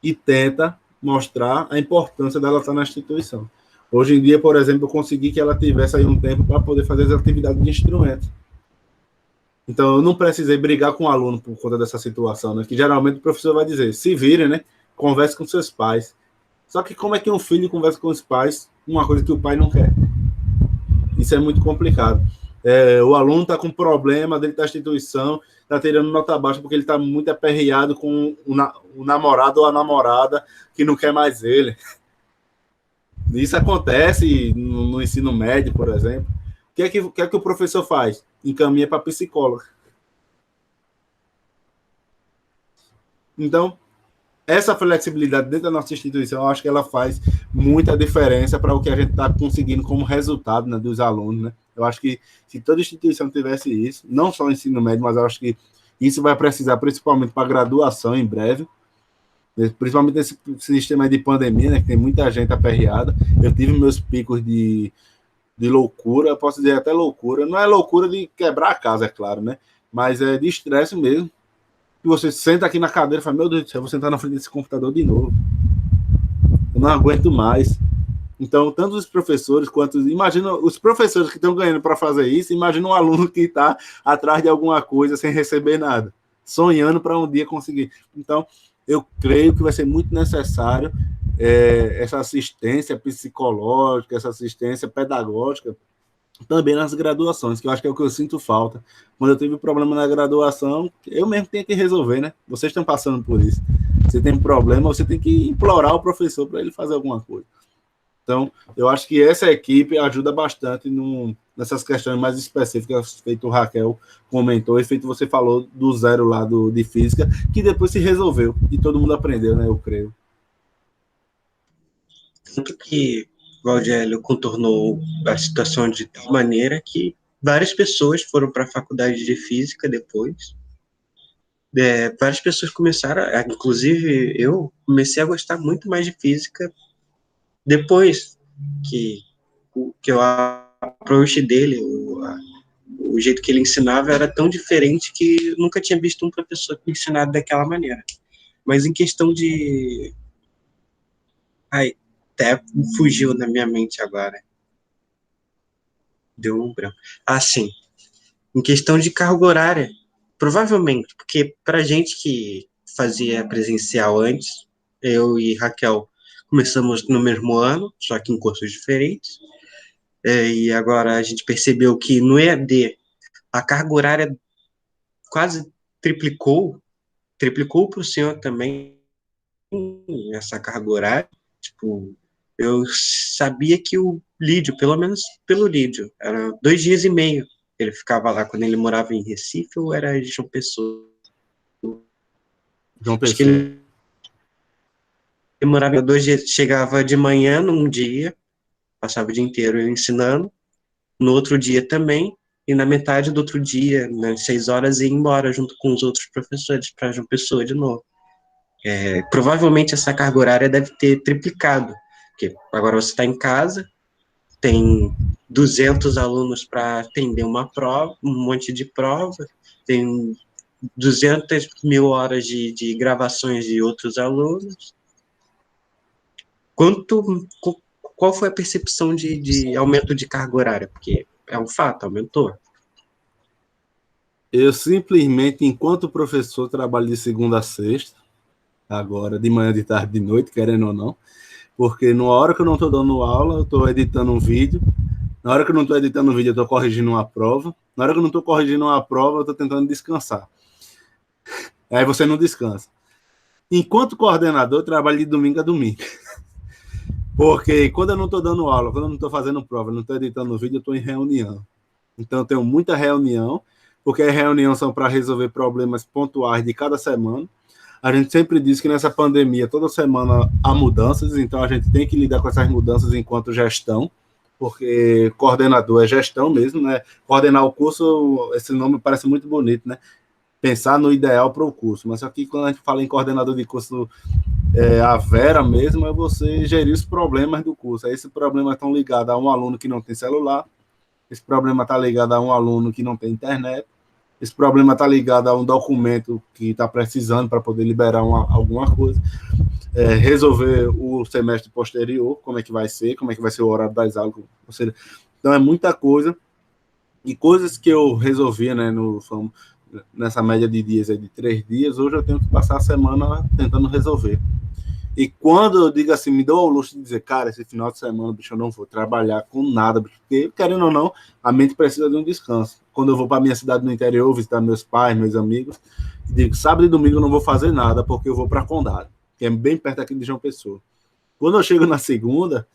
E tenta mostrar a importância dela estar na instituição. Hoje em dia, por exemplo, eu consegui que ela tivesse aí um tempo para poder fazer as atividades de instrumento. Então, eu não precisei brigar com o aluno por conta dessa situação, né? Que geralmente o professor vai dizer, se virem, né? Converse com seus pais. Só que como é que um filho conversa com os pais uma coisa que o pai não quer? Isso é muito complicado. O aluno está com problema dentro da instituição, está tirando nota baixa porque ele está muito aperreado com o namorado ou a namorada que não quer mais ele. Isso acontece no ensino médio, por exemplo. O que é que o professor faz? Encaminha para psicóloga. Então, essa flexibilidade dentro da nossa instituição, eu acho que ela faz muita diferença para o que a gente está conseguindo como resultado, né, dos alunos, né? Eu acho que se toda instituição tivesse isso, não só o ensino médio, mas eu acho que isso vai precisar principalmente para a graduação em breve, principalmente nesse sistema de pandemia, né, que tem muita gente aperreada. Eu tive meus picos de loucura, eu posso dizer até loucura. Não é loucura de quebrar a casa, é claro, né? Mas é de estresse mesmo. Que você senta aqui na cadeira e fala, meu Deus do céu, eu vou sentar na frente desse computador de novo. Eu não aguento mais. Então, tanto os professores quanto... Imagina os professores que estão ganhando para fazer isso, imagina um aluno que está atrás de alguma coisa sem receber nada, sonhando para um dia conseguir. Então, eu creio que vai ser muito necessário essa assistência psicológica, essa assistência pedagógica, também nas graduações, que eu acho que é o que eu sinto falta. Quando eu tive problema na graduação, eu mesmo tenho que resolver, né? Vocês estão passando por isso. Você tem um problema, você tem que implorar o professor para ele fazer alguma coisa. Então, eu acho que essa equipe ajuda bastante nessas questões mais específicas, feito o Raquel comentou, e feito você falou do zero lá de física, que depois se resolveu, e todo mundo aprendeu, né? Eu creio. Tanto que o Valdélio contornou a situação de tal maneira que várias pessoas foram para a faculdade de física depois. Várias pessoas começaram, inclusive eu, comecei a gostar muito mais de física depois que o approach dele, o jeito que ele ensinava era tão diferente que eu nunca tinha visto um professor que ensinava daquela maneira. Mas em questão de... até fugiu na minha mente agora. Deu um branco. Sim. Em questão de carga horária, provavelmente, porque para gente que fazia presencial antes, eu e Raquel começamos no mesmo ano, só que em cursos diferentes, e agora a gente percebeu que no EAD a carga horária quase triplicou para o senhor também essa carga horária. Tipo, eu sabia que o Lídio, pelo menos pelo Lídio, era 2 dias e meio. Ele ficava lá quando ele morava em Recife ou era em João Pessoa? João Pessoa. Acho que ele morava 2 dias, chegava de manhã num dia, passava o dia inteiro ensinando, no outro dia também, e na metade do outro dia, nas 6 horas, ia embora junto com os outros professores para João Pessoa de novo. Provavelmente essa carga horária deve ter triplicado, porque agora você está em casa, tem 200 alunos para atender uma prova, um monte de prova, tem 200 mil horas de gravações de outros alunos. Qual foi a percepção de aumento de carga horária? Porque é um fato, aumentou. Eu simplesmente, enquanto professor, trabalho de segunda a sexta, agora de manhã, de tarde, de noite, querendo ou não, porque na hora que eu não estou dando aula, eu estou editando um vídeo, na hora que eu não estou editando um vídeo, eu estou corrigindo uma prova, na hora que eu não estou corrigindo uma prova, eu estou tentando descansar. Aí você não descansa. Enquanto coordenador, eu trabalho de domingo a domingo. Porque quando eu não estou dando aula, quando eu não estou fazendo prova, não estou editando vídeo, eu estou em reunião. Então, eu tenho muita reunião, porque as reuniões são para resolver problemas pontuais de cada semana. A gente sempre diz que nessa pandemia, toda semana há mudanças, então a gente tem que lidar com essas mudanças enquanto gestão, porque coordenador é gestão mesmo, né? Coordenar o curso, esse nome parece muito bonito, né? Pensar no ideal para o curso, mas só que quando a gente fala em coordenador de curso, a vera mesmo é você gerir os problemas do curso. Aí esse problema estão ligados a um aluno que não tem celular, esse problema está ligado a um aluno que não tem internet, esse problema está ligado a um documento que está precisando para poder liberar alguma coisa, resolver o semestre posterior, como é que vai ser o horário das aulas. Ou seja, então é muita coisa, e coisas que eu resolvia, né, nessa média de dias, de 3 dias, hoje eu tenho que passar a semana tentando resolver. E quando eu digo assim, me dou ao luxo de dizer, cara, esse final de semana, bicho, eu não vou trabalhar com nada, porque, querendo ou não, a mente precisa de um descanso. Quando eu vou para minha cidade no interior, visitar meus pais, meus amigos, digo, sábado e domingo eu não vou fazer nada, porque eu vou para Condado, que é bem perto aqui de João Pessoa. Quando eu chego na segunda,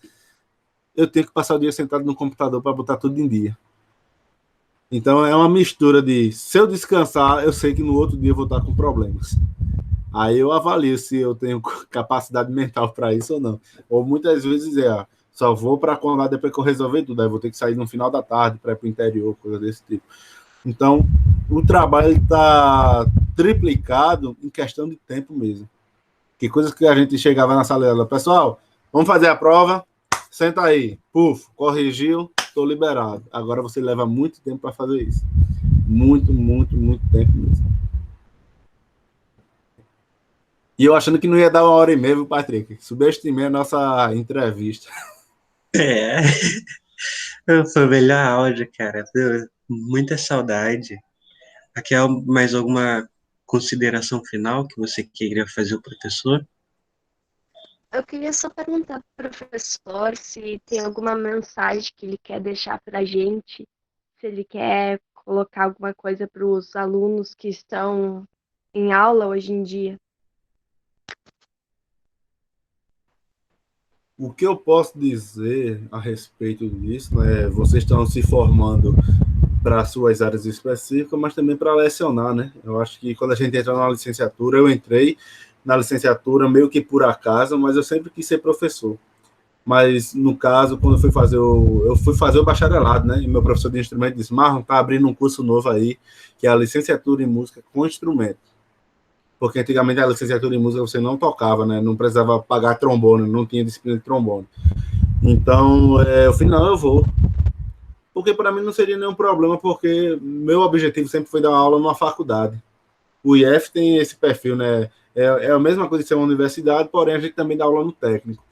eu tenho que passar o dia sentado no computador para botar tudo em dia. Então é uma mistura de, se eu descansar, eu sei que no outro dia eu vou estar com problemas. Aí eu avalio se eu tenho capacidade mental para isso ou não. Ou muitas vezes só vou para Condado depois que eu resolver tudo. Aí vou ter que sair no final da tarde para ir para o interior, coisa desse tipo. Então, o trabalho está triplicado em questão de tempo mesmo. Que coisas que a gente chegava na sala dela, pessoal, vamos fazer a prova, senta aí, puf, corrigiu, estou liberado. Agora você leva muito tempo para fazer isso. Muito, muito, muito tempo mesmo. E eu achando que não ia dar 1h30, viu, Patrick? Subestimei a nossa entrevista. Foi o melhor áudio, cara. Muita saudade. Aqui há mais alguma consideração final que você queria fazer ao professor? Eu queria só perguntar para o professor se tem alguma mensagem que ele quer deixar para a gente, se ele quer colocar alguma coisa para os alunos que estão em aula hoje em dia. O que eu posso dizer a respeito disso, né? Vocês estão se formando para suas áreas específicas, mas também para lecionar, né? Eu acho que quando a gente entra na licenciatura, eu entrei na licenciatura meio que por acaso, mas eu sempre quis ser professor. Mas, no caso, quando eu fui fazer o bacharelado, né? E meu professor de instrumento disse, Marlon, tá abrindo um curso novo aí, que é a licenciatura em música com instrumento. Porque antigamente a licenciatura em música você não tocava, né? Não precisava pagar trombone, não tinha disciplina de trombone. Então, eu falei, não, eu vou. Porque para mim não seria nenhum problema, porque meu objetivo sempre foi dar aula numa faculdade. O IF tem esse perfil, né? É a mesma coisa de ser uma universidade, porém a gente também dá aula no técnico.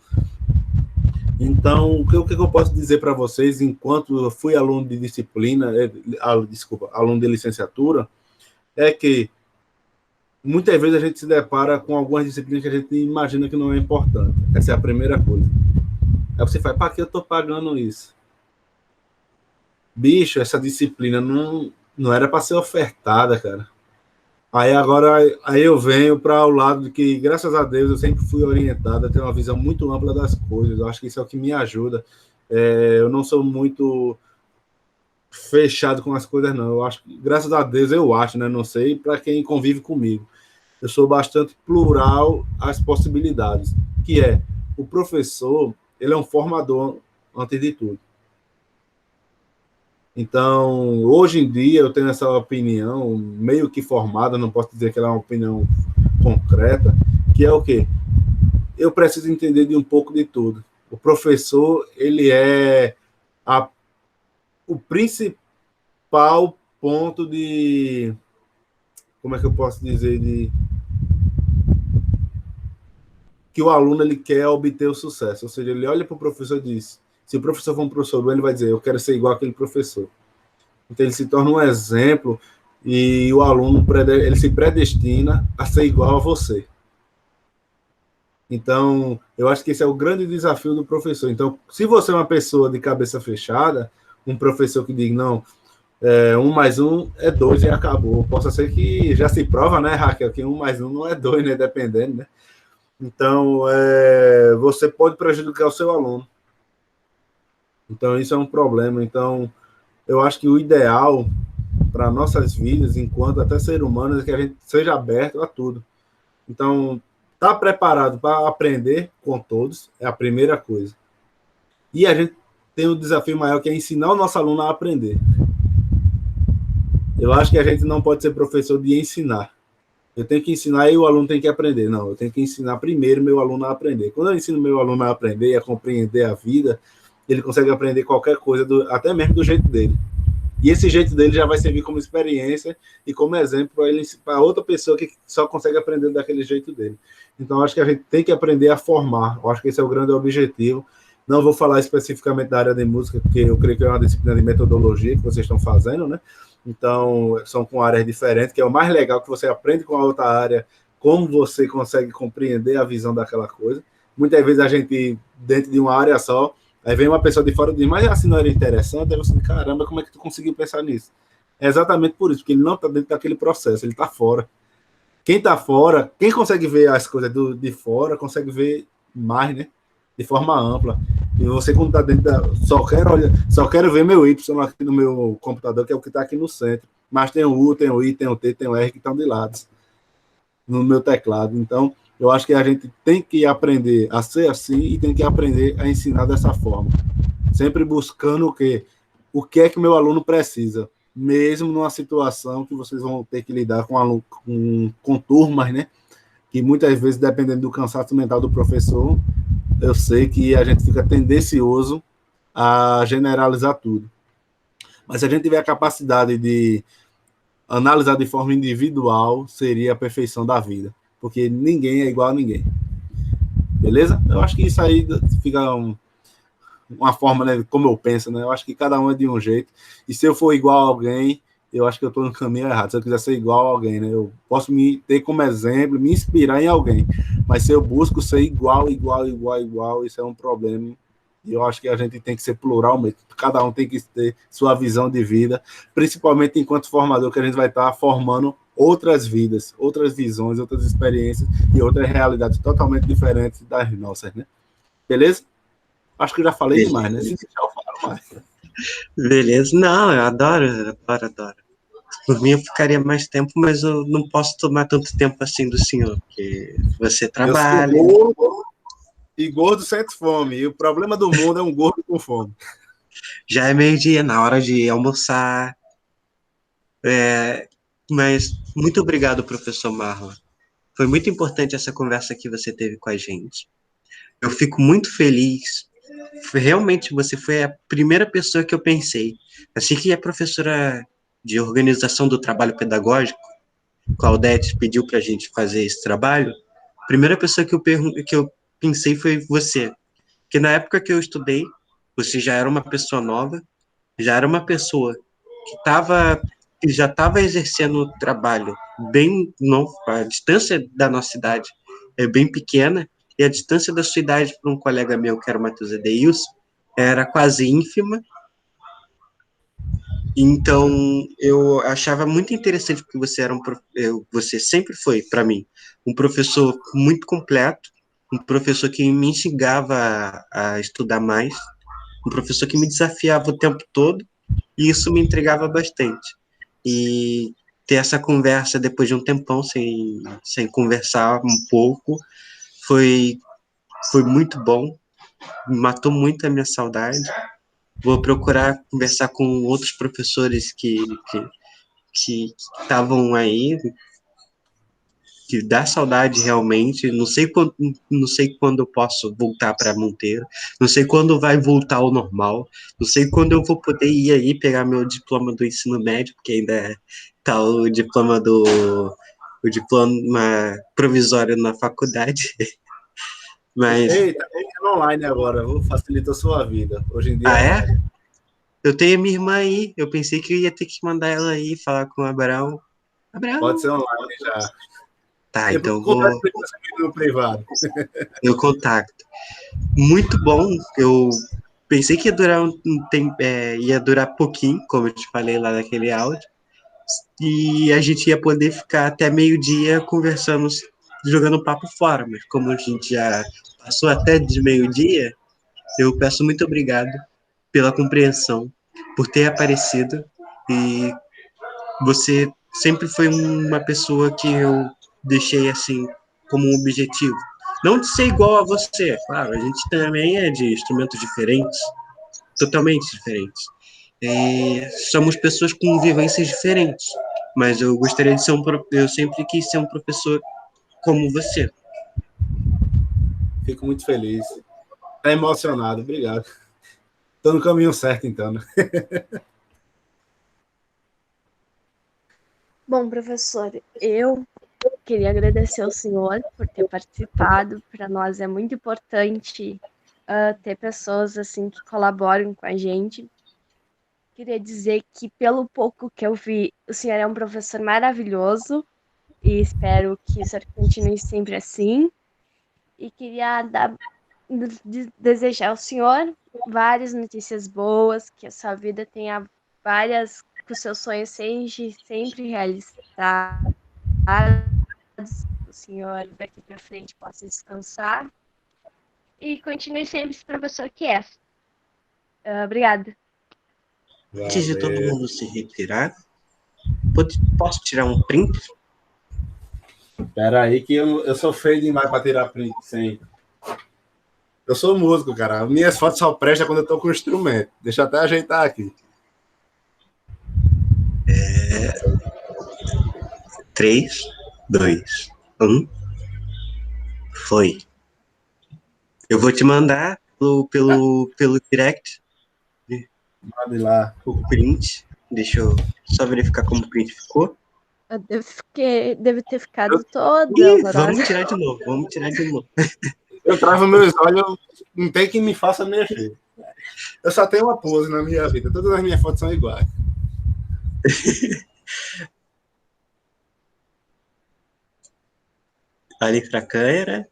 Então, o que eu posso dizer para vocês, enquanto eu fui aluno de disciplina, aluno de licenciatura, é que muitas vezes a gente se depara com algumas disciplinas que a gente imagina que não é importante. Essa é a primeira coisa. Aí você fala, para que eu estou pagando isso? Bicho, essa disciplina não era para ser ofertada, cara. Aí eu venho para o lado de que, graças a Deus, eu sempre fui orientado a ter uma visão muito ampla das coisas. Eu acho que isso é o que me ajuda. Eu não sou muito fechado com as coisas, não. Eu acho que, graças a Deus, eu acho, né? Não sei para quem convive comigo. Eu sou bastante plural às possibilidades, que é o professor, ele é um formador antes de tudo. Então, hoje em dia, eu tenho essa opinião meio que formada, não posso dizer que ela é uma opinião concreta, que é o quê? Eu preciso entender de um pouco de tudo. O professor, ele é o principal ponto de como é que eu posso dizer, que o aluno ele quer obter o sucesso, ou seja, ele olha para o professor e diz, se o professor for um professor bom, ele vai dizer, eu quero ser igual àquele professor. Então ele se torna um exemplo e o aluno ele se predestina a ser igual a você. Então, eu acho que esse é o grande desafio do professor. Então, se você é uma pessoa de cabeça fechada, um professor que diz, não, 1 mais 1 é 2 e acabou. Possa ser que já se prova, né, Raquel, que 1 mais 1 não é 2, né, dependendo, né? Então, você pode prejudicar o seu aluno. Então, isso é um problema. Então, eu acho que o ideal para nossas vidas, enquanto até ser humano, é que a gente seja aberto a tudo. Então, estar preparado para aprender com todos é a primeira coisa. E a gente tem um desafio maior, que é ensinar o nosso aluno a aprender. Eu acho que a gente não pode ser professor de ensinar. Eu tenho que ensinar e o aluno tem que aprender. Não, eu tenho que ensinar primeiro meu aluno a aprender. Quando eu ensino meu aluno a aprender e a compreender a vida, ele consegue aprender qualquer coisa, até mesmo do jeito dele. E esse jeito dele já vai servir como experiência e como exemplo para outra pessoa que só consegue aprender daquele jeito dele. Então, acho que a gente tem que aprender a formar. Eu acho que esse é o grande objetivo. Não vou falar especificamente da área de música, porque eu creio que é uma disciplina de metodologia que vocês estão fazendo, né? Então, são com áreas diferentes, que é o mais legal, que você aprende com a outra área, como você consegue compreender a visão daquela coisa. Muitas vezes a gente, dentro de uma área só, aí vem uma pessoa de fora e diz, mas assim não era interessante? Aí você diz, caramba, como é que tu conseguiu pensar nisso? É exatamente por isso, porque ele não está dentro daquele processo, ele está fora. Quem está fora, quem consegue ver as coisas de fora, consegue ver mais, né? De forma ampla. E você, quando está dentro só quero ver meu Y aqui no meu computador, que é o que está aqui no centro. Mas tem o U, tem o I, tem o T, tem o R que estão de lado no meu teclado. Então, eu acho que a gente tem que aprender a ser assim e tem que aprender a ensinar dessa forma. Sempre buscando o quê? O que é que o meu aluno precisa, mesmo numa situação que vocês vão ter que lidar com turmas, né? Que muitas vezes, dependendo do cansaço mental do professor, eu sei que a gente fica tendencioso a generalizar tudo. Mas se a gente tiver a capacidade de analisar de forma individual, seria a perfeição da vida. Porque ninguém é igual a ninguém. Beleza? Eu acho que isso aí fica uma forma, né, como eu penso, né? Eu acho que cada um é de um jeito. E se eu for igual a alguém, eu acho que eu estou no caminho errado. Se eu quiser ser igual a alguém, né? Eu posso me ter como exemplo, me inspirar em alguém. Mas se eu busco ser igual, isso é um problema. E eu acho que a gente tem que ser plural mesmo. Cada um tem que ter sua visão de vida, principalmente enquanto formador, que a gente vai estar formando outras vidas, outras visões, outras experiências e outras realidades totalmente diferentes das nossas, né? Beleza? Acho que eu já falei demais, né? Se deixar, eu falo mais. Beleza. Não, eu adoro. Por mim, eu ficaria mais tempo, mas eu não posso tomar tanto tempo assim do senhor, porque você trabalha. Eu sou gordo e gordo sente fome. E o problema do mundo é um gordo com fome. Já é meio-dia, na hora de almoçar. Mas muito obrigado, professor Marlon. Foi muito importante essa conversa que você teve com a gente. Eu fico muito feliz. Realmente, você foi a primeira pessoa que eu pensei. Assim que a professora de organização do trabalho pedagógico, Claudete, pediu para a gente fazer esse trabalho, a primeira pessoa que eu pensei foi você. Porque na época que eu estudei, você já era uma pessoa nova, já era uma pessoa que já estava exercendo o trabalho bem novo. A distância da nossa cidade é bem pequena, e a distância da sua idade para um colega meu, que era o Matheus Edeilson, era quase ínfima. Então, eu achava muito interessante, porque você sempre foi, para mim, um professor muito completo, um professor que me instigava a estudar mais, um professor que me desafiava o tempo todo, e isso me entregava bastante. E ter essa conversa depois de um tempão sem conversar um pouco foi muito bom, matou muito a minha saudade. Vou procurar conversar com outros professores que estavam aí, que dá saudade realmente. Não sei quando eu posso voltar para Monteiro, não sei quando vai voltar ao normal, não sei quando eu vou poder ir aí pegar meu diploma do ensino médio, porque ainda tá o diploma provisório na faculdade. Mas, Eita, é online agora, facilita a sua vida. Hoje em dia é é? online. Eu tenho minha irmã aí. Eu pensei que eu ia ter que mandar ela aí falar com o Abraão. Pode Abraão. ser online já. Tá, Depois então conversa no privado. eu contacto. Muito bom. Eu pensei que ia durar um tempo, ia durar pouquinho, como eu te falei lá naquele áudio. E a gente ia poder ficar até meio-dia conversando, jogando papo fora. Mas como a gente já passou até de meio-dia, eu peço muito obrigado pela compreensão, por ter aparecido. E você sempre foi uma pessoa que eu deixei assim como um objetivo. Não de ser igual a você, claro, a gente também é de instrumentos diferentes, totalmente diferentes. E somos pessoas com vivências diferentes, mas eu gostaria de ser eu sempre quis ser um professor como você. Fico muito feliz. Tá emocionado, obrigado. Tô no caminho certo, então, né? Bom, professor, eu queria agradecer ao senhor por ter participado. Para nós é muito importante ter pessoas assim que colaboram com a gente. Queria dizer que, pelo pouco que eu vi, o senhor é um professor maravilhoso e espero que o senhor continue sempre assim. E queria desejar ao senhor várias notícias boas, que a sua vida tenha várias, que os seus sonhos sejam sempre realizados, o senhor daqui para frente possa descansar e continue sempre esse professor que é. Obrigada. Antes de todo Valeu. mundo se retirar, posso tirar um print? Espera aí que eu sou feio demais para tirar print sem. Eu sou músico, cara. Minhas fotos só prestam quando eu tô com o instrumento. Deixa eu até ajeitar aqui. 3, 2, 1. Foi. Eu vou te mandar pelo direct Pode ir lá. o print. Deixa eu só verificar como o print ficou. Eu devo ter ficado toda Ih, horrorosa. vamos tirar de novo, vamos tirar de novo. Eu travo meus olhos, não tem quem me faça mexer. Eu só tenho uma pose na minha vida. Todas as minhas fotos são iguais. Ali pra câmera.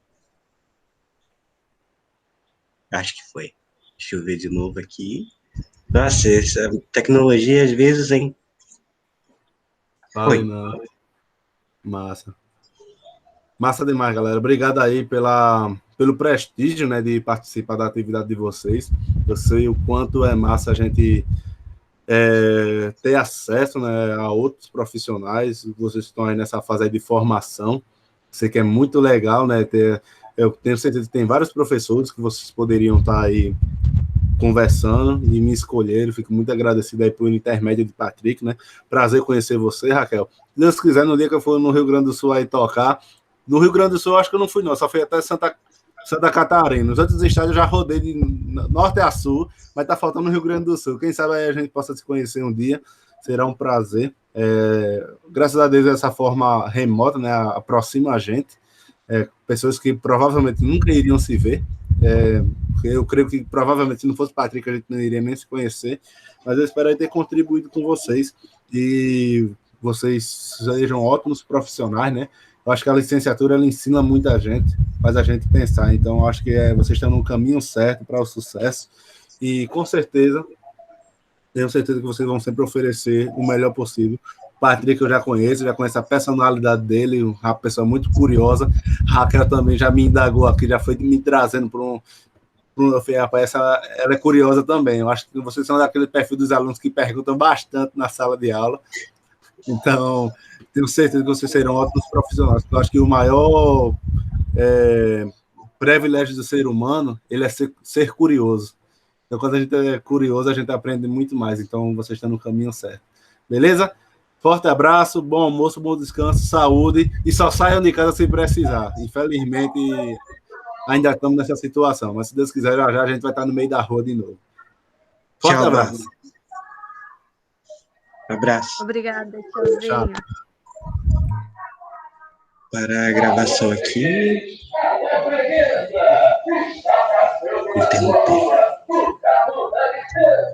Acho que foi. Deixa eu ver de novo aqui. Nossa, essa tecnologia às vezes, hein? Vale Foi. não. Massa. Massa demais, galera. Obrigado aí pelo prestígio, né, de participar da atividade de vocês. Eu sei o quanto é massa a gente ter acesso, né, a outros profissionais. Vocês estão aí nessa fase aí de formação. Sei que é muito legal, né? Eu tenho certeza que tem vários professores que vocês poderiam estar aí conversando e me escolheram. Fico muito agradecido aí pelo intermédio de Patrick, né? Prazer conhecer você, Raquel. Se Deus quiser, no dia que eu for no Rio Grande do Sul aí tocar. No Rio Grande do Sul, eu acho que eu não fui, não. Só fui até Santa Catarina. Nos outros estados eu já rodei de norte a sul, mas tá faltando no Rio Grande do Sul. Quem sabe aí a gente possa se conhecer um dia. Será um prazer. Graças a Deus, essa forma remota, né, aproxima a gente. Pessoas que provavelmente nunca iriam se ver. Eu creio que provavelmente se não fosse Patrick, a gente não iria nem se conhecer. Mas eu espero ter contribuído com vocês e vocês sejam ótimos profissionais, né? Eu acho que a licenciatura ela ensina muita gente, faz a gente pensar. Então, eu acho que vocês estão no caminho certo para o sucesso. E com certeza, tenho certeza que vocês vão sempre oferecer o melhor possível. Patrick eu já conheço a personalidade dele, uma pessoa muito curiosa. Raquel também já me indagou aqui, já foi me trazendo para um. Ela é curiosa também. Eu acho que vocês são daquele perfil dos alunos que perguntam bastante na sala de aula. Então, tenho certeza que vocês serão ótimos profissionais. Eu acho que o maior privilégio do ser humano ele é ser curioso. Então, quando a gente é curioso, a gente aprende muito mais. Então, vocês estão no caminho certo. Beleza? Forte abraço, bom almoço, bom descanso, saúde e só saiam de casa se precisar. Infelizmente, ainda estamos nessa situação, mas se Deus quiser, já a gente vai estar no meio da rua de novo. Forte Tchau, abraço. Abraço. Obrigada, tchauzinho. Para a gravação aqui. Interromper.